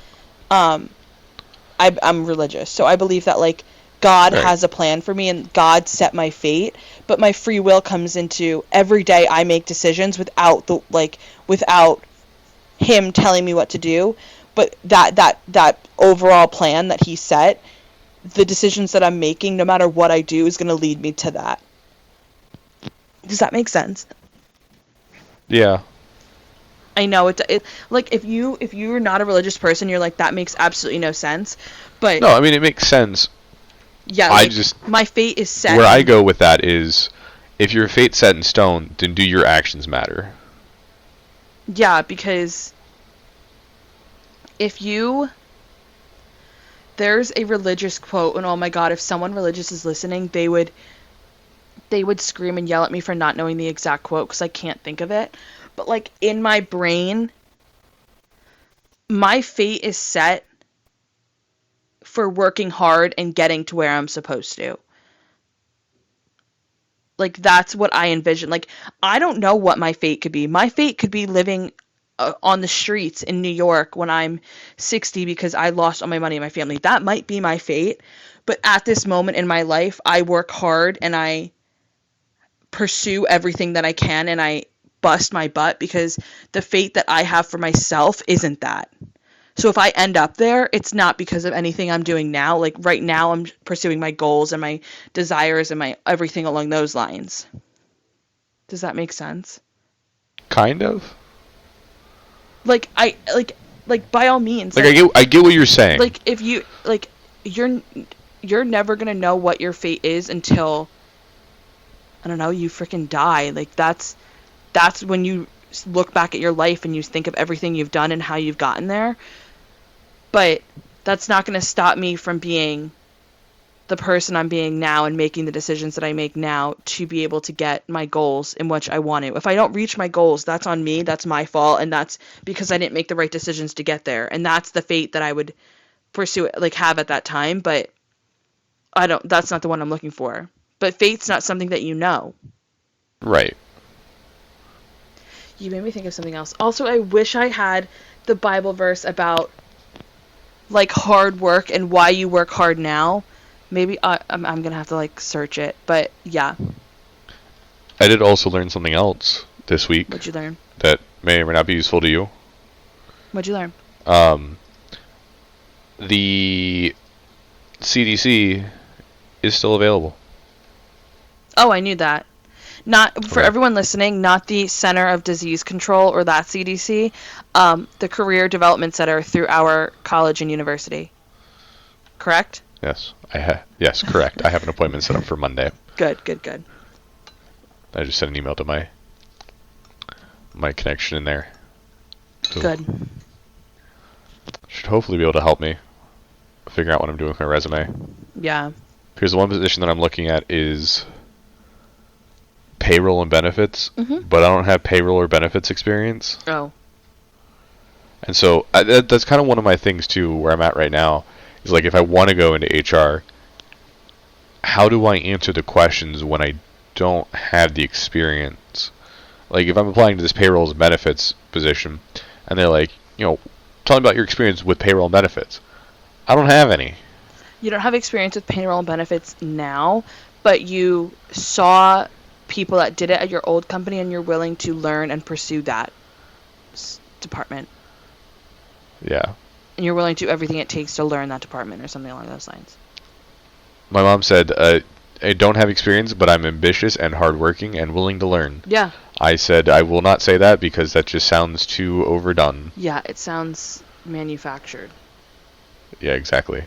I'm religious. So I believe that, like, God
right.
has a plan for me and God set my fate, but my free will comes into every day I make decisions without him telling me what to do, but that overall plan that he set, the decisions that I'm making, no matter what I do, is going to lead me to that. Does that make sense?
Yeah.
I know it like, if you're not a religious person, you're like, that makes absolutely no sense. But
No, I mean, it makes sense.
yeah,
I
like,
just
my fate is set.
where I go with that is, if your fate's set in stone, then do your actions matter?
Yeah, because if you there's a religious quote, and oh my god, if someone religious is listening, they would scream and yell at me for not knowing the exact quote because I can't think of it. But, like, in my brain, my fate is set for working hard and getting to where I'm supposed to. Like, that's what I envision. Like, I don't know what my fate could be. My fate could be living on the streets in New York when I'm 60 because I lost all my money in my family. That might be my fate. But at this moment in my life, I work hard and I pursue everything that I can and I bust my butt, because the fate that I have for myself isn't that. So if I end up there, it's not because of anything I'm doing now. Like, right now, I'm pursuing my goals and my desires and my everything along those lines. Does that make sense?
Kind of.
Like, by all means.
Like, I get what you're saying.
Like, if you, like, you're never gonna know what your fate is until, I don't know, you freaking die. Like, that's when you look back at your life and you think of everything you've done and how you've gotten there. But that's not going to stop me from being the person I'm being now and making the decisions that I make now to be able to get my goals in which I want to. If I don't reach my goals, that's on me, that's my fault, and that's because I didn't make the right decisions to get there. And that's the fate that I would pursue, like, have at that time, but that's not the one I'm looking for. But fate's not something that you know.
Right.
You made me think of something else. Also, I wish I had the Bible verse about, like, hard work and why you work hard now. Maybe I'm gonna have to, like, search it. But yeah.
I did also learn something else this week.
What'd you learn?
That may or may not be useful to you.
What'd you learn?
The CDC is still available.
Oh, I knew that. Not for
Okay.
everyone listening, not the Center of Disease Control or that CDC, the Career Development Center through our college and university. Correct?
Yes, yes, correct. I have an appointment set up for Monday.
Good.
I just sent an email to my connection in there. So
Good.
should hopefully be able to help me figure out what I'm doing with my resume.
Yeah.
Because the one position that I'm looking at is payroll and benefits, but I don't have payroll or benefits experience.
Oh.
And so that's kind of one of my things too, where I'm at right now, is like, if I want to go into HR, how do I answer the questions when I don't have the experience? Like, if I'm applying to this payroll and benefits position, and they're like, tell me about your experience with payroll and benefits. I don't have any.
You don't have experience with payroll and benefits now, but you saw people that did it at your old company and you're willing to learn and pursue that department.
Yeah.
And you're willing to do everything it takes to learn that department or something along those lines.
My mom said, I don't have experience, but I'm ambitious and hardworking and willing to learn.
Yeah.
I said, I will not say that because that just sounds too overdone.
Yeah, it sounds manufactured.
Yeah, exactly.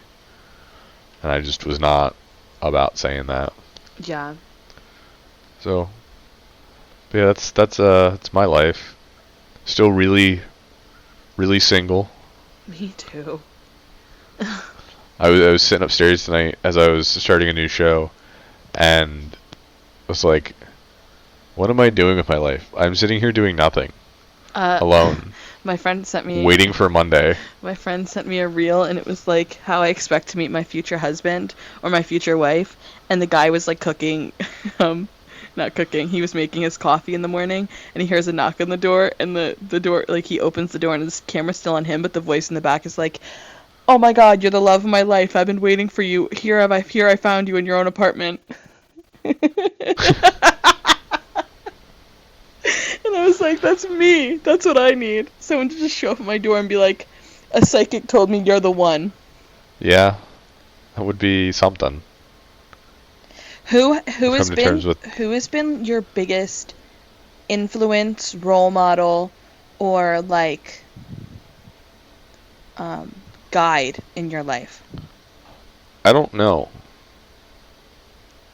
And I just was not about saying that.
Yeah.
So, yeah, that's my life. Still really, really single.
Me too.
I was sitting upstairs tonight as I was starting a new show, and I was like, What am I doing with my life? I'm sitting here doing nothing.
Uh,
Alone.
my friend sent me
Waiting for Monday.
my friend sent me a reel, and it was like how I expect to meet my future husband or my future wife, and the guy was like cooking, um, not cooking. He was making his coffee in the morning, and he hears a knock on the door, and the door, like, he opens the door, and his camera's still on him, but the voice in the back is like, "Oh my God, you're the love of my life. I've been waiting for you. Here I found you in your own apartment." And I was like, that's me. That's what I need. Someone to just show up at my door and be like, a psychic told me you're the one.
Yeah, that would be something.
Who
I've
has
come to
been
terms with.
who has been your biggest influence, role model, or like um, guide in your life?
I don't know.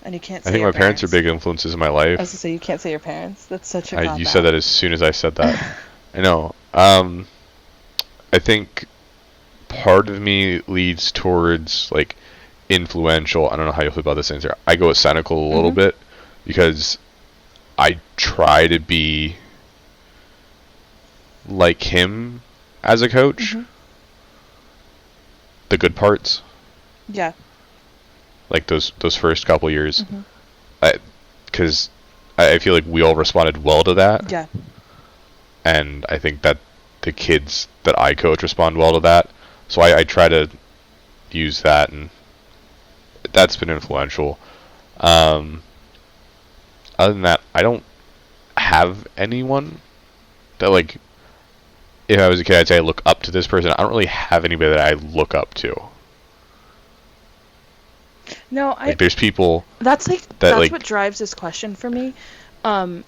And you can't
I
say
think
your
my parents are
parents.
big influences in my
I was
life.
gonna say you can't say your parents. That's such a cop
You said
out.
that as soon as I said that. I know. I think part of me leads towards like influential. I don't know how you feel about this answer. I go with cynical a little
Mhm.
bit because I try to be like him as a coach.
Mhm.
The good parts,
Yeah.
like those first couple years,
Mhm.
because I feel like we all responded well to that,
Yeah.
and I think that the kids that I coach respond well to that. So I try to use that, and that's been influential. Um, Other than that, I don't have anyone that like. If I was a kid, I'd say I look up to this person. I don't really have anybody that I look up to.
No,
Like, there's people that
that's
like.
what drives this question for me. Um,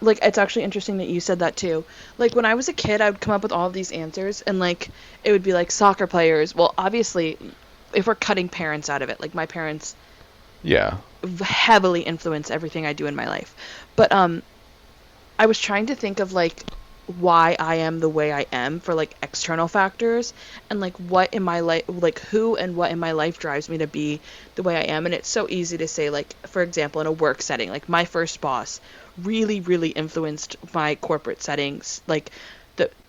like, it's actually interesting that you said that too. Like, when I was a kid, I would come up with all of these answers, and like it would be like soccer players. Well, obviously, if we're cutting parents out of it, like my parents
Yeah.
heavily influence everything I do in my life. But I was trying to think of like why I am the way I am for like external factors, and like what in my life, like who and what in my life drives me to be the way I am. And it's so easy to say, like, for example, in a work setting, like my first boss really influenced my corporate settings, like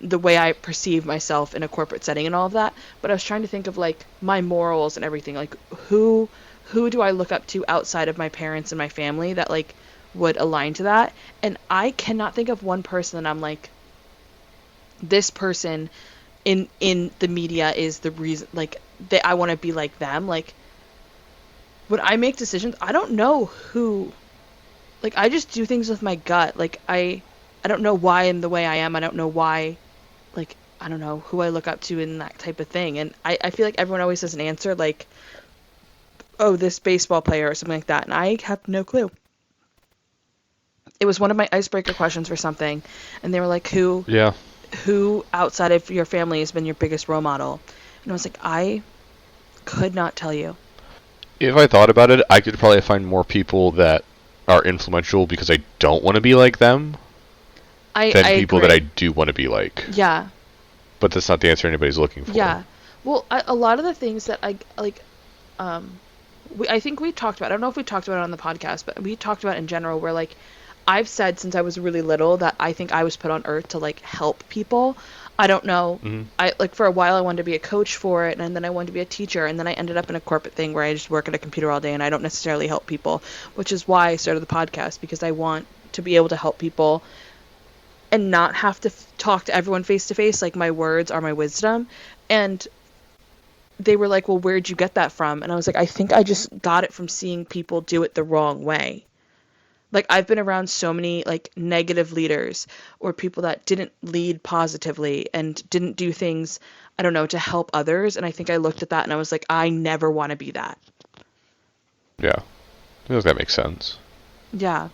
the way I perceive myself in a corporate setting and all of that. But I was trying to think of like my morals and everything, like who do I look up to outside of my parents and my family that like would align to that. And I cannot think of one person that I'm like, this person in the media is the reason, like, that I want to be like them. Like, when I make decisions, I don't know who, like, I just do things with my gut. Like, I don't know why I'm the way I am. I don't know why, like, I don't know who I look up to in that type of thing. And I feel like everyone always has an answer, like, oh, this baseball player or something like that, and I have no clue. It was one of my icebreaker questions for something, and they were like,
Yeah.
who outside of your family has been your biggest role model? And I was like, I could not tell you.
If I thought about it, I could probably find more people that are influential because I don't want to be like them than
I
people that I
agree.
do want to be like.
Yeah.
But that's not the answer anybody's looking for.
Yeah. Well, a lot of the things that I like, um, I think we talked about, I don't know if we talked about it on the podcast, but we talked about it in general, where like I've said since I was really little that I think I was put on earth to like help people. I don't know.
Hmm.
I like for a while I wanted to be a coach for it, and then I wanted to be a teacher, and then I ended up in a corporate thing where I just work at a computer all day and I don't necessarily help people, which is why I started the podcast, because I want to be able to help people and not have to talk to everyone face to face. Like, my words are my wisdom. And they were like, well, where'd you get that from? And I was like, I think I just got it from seeing people do it the wrong way. Like, I've been around so many like negative leaders or people that didn't lead positively and didn't do things, I don't know, to help others. And I think I looked at that and I was like, I never want to be that.
Yeah. I think that makes sense.
Yeah.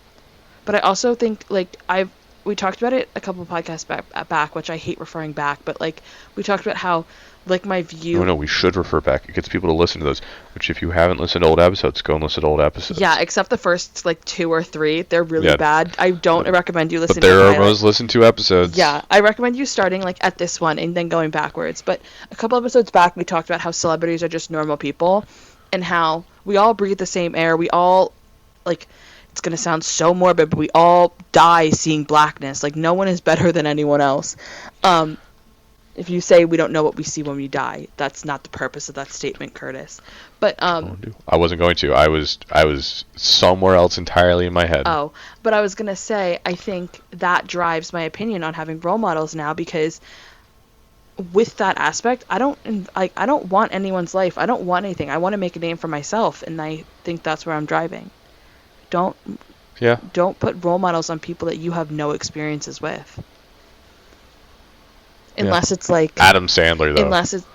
But I also think like we talked about it a couple of podcasts back, which I hate referring back, but like we talked about how like my
No,
view.
no, we should refer back. It gets people to listen to those. Which, if you haven't listened to old episodes, go and listen to old episodes.
Yeah, except the first like two or three, they're really
Yeah.
bad. I don't recommend you
But
listening to
there
the
are
pilot.
most listened to episodes.
Yeah, I recommend you starting like at this one and then going backwards. But a couple episodes back, we talked about how celebrities are just normal people and how we all breathe the same air. We all like it's going to sound so morbid, but we all die seeing blackness. Like, no one is better than anyone else. If you say we don't know what we see when we die, that's not the purpose of that statement, Curtis. But
I wasn't going to. I was somewhere else entirely in my head.
oh, but I was gonna say I think that drives my opinion on having role models now, because with that aspect, I don't want anyone's life. I don't want anything. I want to make a name for myself, and I think that's where I'm driving. Don't
Yeah.
don't put role models on people that you have no experiences with. Unless it's like
Adam Sandler, though.
unless it's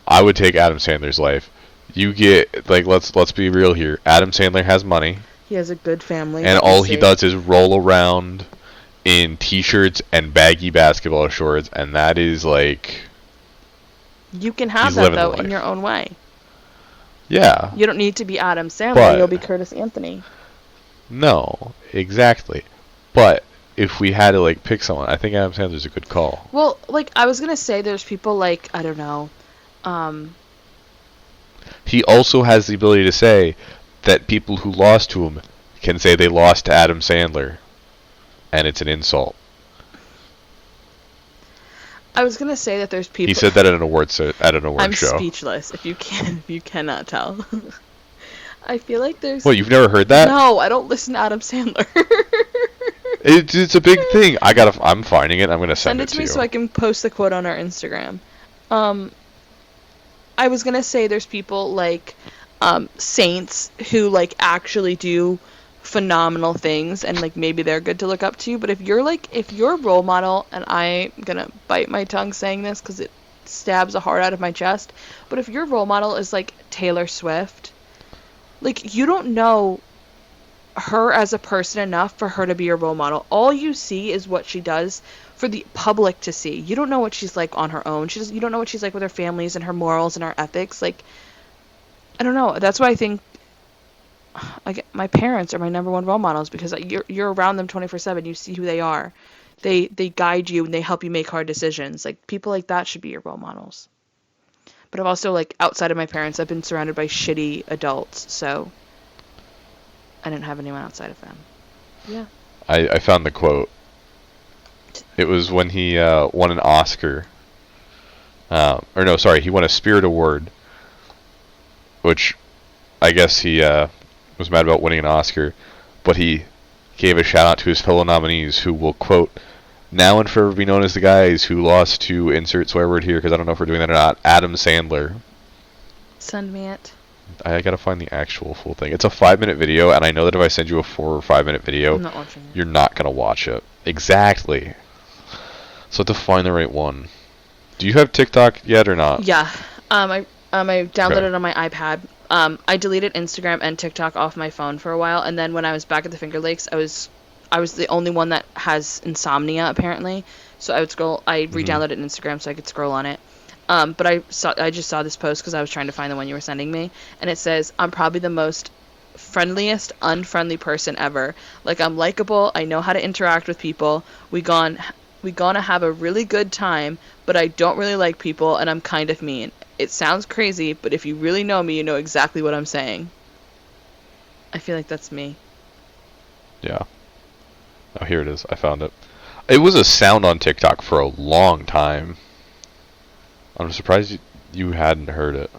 I would take Adam Sandler's life. You get, like, let's be real here. Adam Sandler has money,
he has a good family,
and
like you
all he
say.
does is roll around in t-shirts and baggy basketball shorts, and that is like,
You can have
he's
that
living the
though in
life.
your own way.
yeah.
You don't need to be Adam Sandler.
But-
You'll be Curtis Anthony.
No, exactly. But if we had to like pick someone, I think Adam Sandler's a good call.
Well, like I was gonna say, there's people like I don't know.
He also has the ability to say that people who lost to him can say they lost to Adam Sandler, and it's an insult.
I was gonna say that there's people.
He said that at an award show.
I'm speechless. If you cannot tell. I feel like there's.
What, you've never heard that?
No, I don't listen to Adam Sandler.
It's a big thing. I'm finding it. I'm gonna send
Send
it
it to
to
me
you.
so I can post the quote on our Instagram. I was gonna say there's people like saints who like actually do phenomenal things, and like maybe they're good to look up to. But if you're a role model, and I'm gonna bite my tongue saying this because it stabs the heart out of my chest, but if your role model is like Taylor Swift, like you don't know her as a person enough for her to be your role model. All you see is what she does for the public to see. You don't know what she's like on her own. You don't know what she's like with her families and her morals and her ethics. Like, I don't know. That's why I think my parents are my number one role models, because you're around them 24/7. You see who they are. They guide you and they help you make hard decisions. Like, people like that should be your role models. But I've also, like, outside of my parents, I've been surrounded by shitty adults, so I didn't have anyone outside of them. Yeah.
I found the quote. It was when he won an Oscar. Or no, sorry, he won a Spirit Award, which I guess he was mad about winning an Oscar, but he gave a shout out to his fellow nominees who will, quote, now and forever be known as the guys who lost to, insert swear word here because I don't know if we're doing that or not, Adam Sandler.
Send me it.
I gotta find the actual full thing. It's a 5-minute video, and I know that if I send you a 4 or 5-minute video,
I'm not watching it.
you're not gonna watch it. Exactly. So to find the right one. Do you have TikTok yet or not?
Yeah. I downloaded
Okay.
it on my iPad. I deleted Instagram and TikTok off my phone for a while, and then when I was back at the Finger Lakes, I was the only one that has insomnia apparently. So I re-downloaded Instagram so I could scroll on it. But I just saw this post because I was trying to find the one you were sending me, and it says, I'm probably the most friendliest, unfriendly person ever. Like, I'm likable, I know how to interact with people, we gonna have a really good time, but I don't really like people, and I'm kind of mean. It sounds crazy, but if you really know me, you know exactly what I'm saying. I feel like that's me.
Yeah. Oh, here it is. I found it. It was a sound on TikTok for a long time. I'm surprised you hadn't heard it.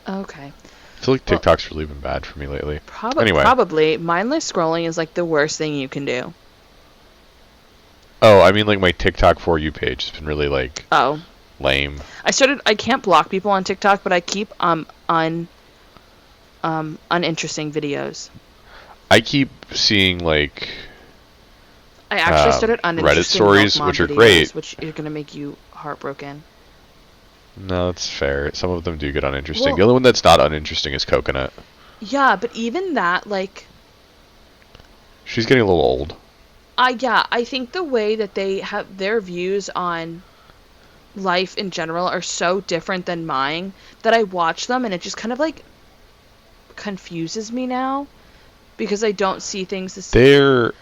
Okay.
I feel like
Well-
TikTok's really been bad for me lately.
Probably.
Anyway.
Mindless scrolling is like the worst thing you can do.
Oh, I mean, like, my TikTok For You page has been really, like,
Oh.
lame.
I can't block people on TikTok, but I keep uninteresting videos.
I keep seeing, like,
I actually started
Reddit
uninteresting
stories,
Milk Mom
which are
videos,
great.
which are gonna make you heartbroken.
No, that's fair. Some of them do get uninteresting.
Well-
The only one that's not uninteresting is Coconut.
Yeah, but even that, like,
She's getting a little old.
I think the way that they have their views on life in general are so different than mine that I watch them and it just kind of like confuses me now because I don't see things the same.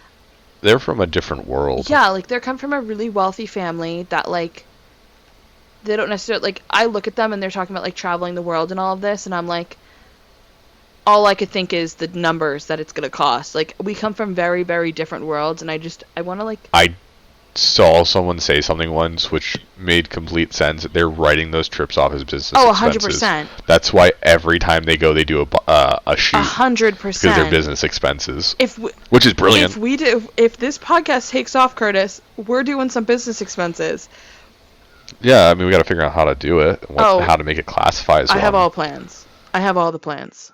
They're from a different world.
Yeah, like they're come from a really wealthy family that like they don't necessarily like I look at them and they're talking about like traveling the world and all of this and I'm like all I could think is the numbers that it's going to cost. Like, we come from very, very different worlds, and I want to, like...
I saw someone say something once which made complete sense. They're writing those trips off as business
Oh,
expenses.
100%.
That's why every time they go, they do a shoot.
100%.
Because they're business expenses. Which is brilliant.
If this podcast takes off, Curtis, we're doing some business expenses.
Yeah, I mean, we got to figure out how to do it. How to make it classify as
I
one.
have all plans. I have all the plans.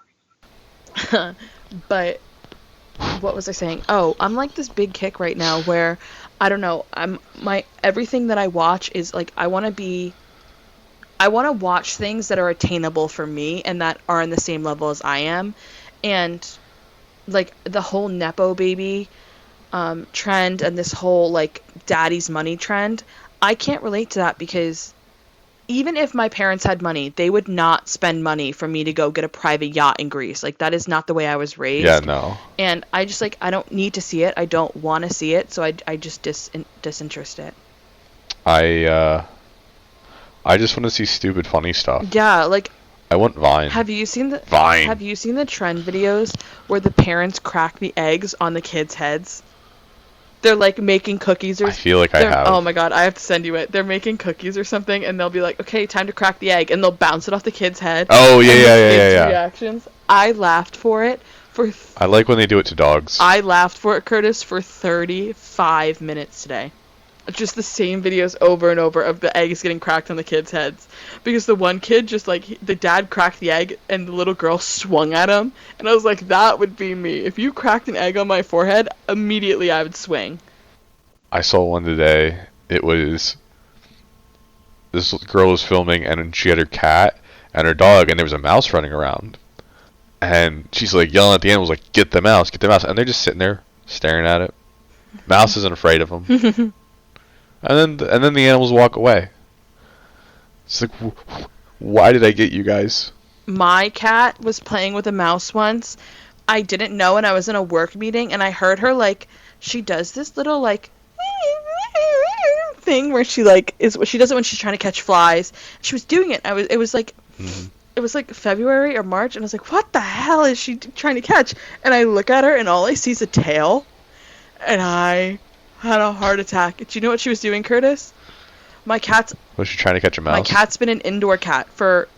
But what was I saying? Oh, I'm like this big kick right now where I don't know. Everything that I watch is like I want to watch things that are attainable for me and that are in the same level as I am. And like the whole nepo baby trend and this whole like daddy's money trend, I can't relate to that because even if my parents had money, they would not spend money for me to go get a private yacht in Greece. Like, that is not the way I was raised.
Yeah, no.
And I just, like, I don't need to see it. I don't want to see it, so I just disinterest it.
I just want to see stupid, funny stuff.
Yeah, like...
I want Vine.
Have you seen the trend videos where the parents crack the eggs on the kids' heads? They're like making cookies or
I feel like I have.
Oh my god, I have to send you it. They're making cookies or something and they'll be like, okay, time to crack the egg, and they'll bounce it off the kid's head.
Oh yeah.
Reactions. I laughed for it
I like when they do it to dogs.
I laughed for it, Curtis, for 35 minutes today. Just the same videos over and over of the eggs getting cracked on the kids' heads. Because the one kid just like, the dad cracked the egg and the little girl swung at him. And I was like, that would be me. If you cracked an egg on my forehead, immediately I would swing.
I saw one today. It was, this girl was filming and she had her cat and her dog and there was a mouse running around. And she's like yelling at the animals like, get the mouse, get the mouse. And they're just sitting there staring at it. Mouse isn't afraid of them. And then the animals walk away. It's like, why did I get you guys?
My cat was playing with a mouse once. I didn't know, and I was in a work meeting, and I heard her, like, she does this little, like, thing where she, like, she does it when she's trying to catch flies. She was doing it. It was like February or March, and I was like, what the hell is she trying to catch? And I look at her, and all I see is a tail, and I had a heart attack. Do you know what she was doing, Curtis?
Was she trying to catch a mouse?
My cat's been an indoor cat for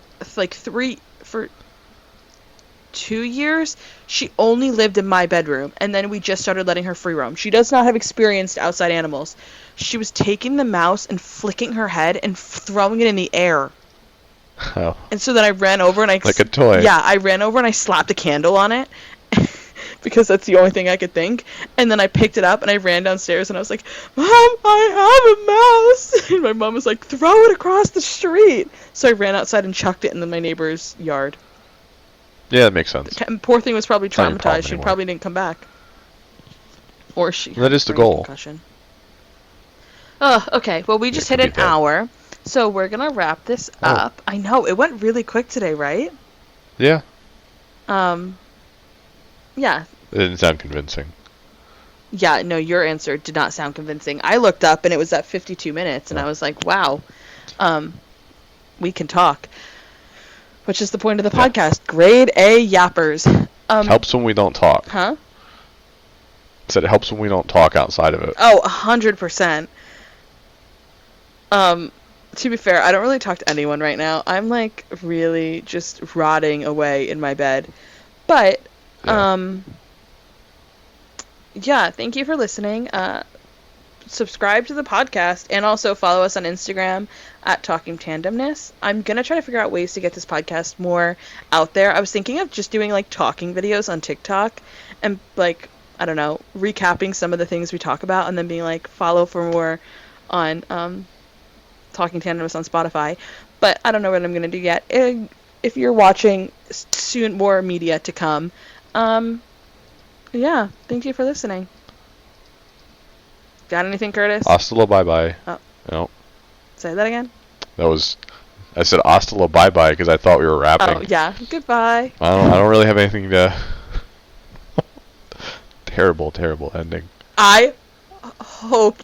2 years. She only lived in my bedroom, and then we just started letting her free roam. She does not have experienced outside animals. She was taking the mouse and flicking her head and throwing it in the air.
Oh.
And so then I ran over and like
a toy.
Yeah, I ran over and I slapped a candle on it. Because that's the only thing I could think. And then I picked it up and I ran downstairs and I was like, Mom, I have a mouse. And my mom was like, throw it across the street. So I ran outside and chucked it in my neighbor's yard.
Yeah, that makes sense.
The poor thing was probably traumatized. She probably didn't come back. Or she.
That is the goal.
Concussion. Oh, okay. Well, we just hit an hour. So we're going to wrap this up. I know. It went really quick today, right?
Yeah.
Yeah.
It didn't sound convincing.
Yeah, no, your answer did not sound convincing. I looked up and it was at 52 minutes and I was like, wow, we can talk. Which is the point of the podcast. Grade A yappers.
Helps when we don't talk.
Huh?
Said it helps when we don't talk outside of it.
Oh, 100%. To be fair, I don't really talk to anyone right now. I'm like really just rotting away in my bed. But yeah, thank you for listening. Subscribe to the podcast and also follow us on Instagram at Talking Tandomness. I'm going to try to figure out ways to get this podcast more out there. I was thinking of just doing like talking videos on TikTok and like, I don't know, recapping some of the things we talk about and then being like, follow for more on Talking Tandomness on Spotify. But I don't know what I'm going to do yet. If you're watching, soon more media to come. Yeah, thank you for listening. Got anything, Curtis?
Hasta la bye-bye.
Oh.
No.
Say that again?
I said hasta la bye-bye because I thought we were rapping.
Oh, yeah. Goodbye.
I don't really have anything to... Terrible, terrible ending.
I hope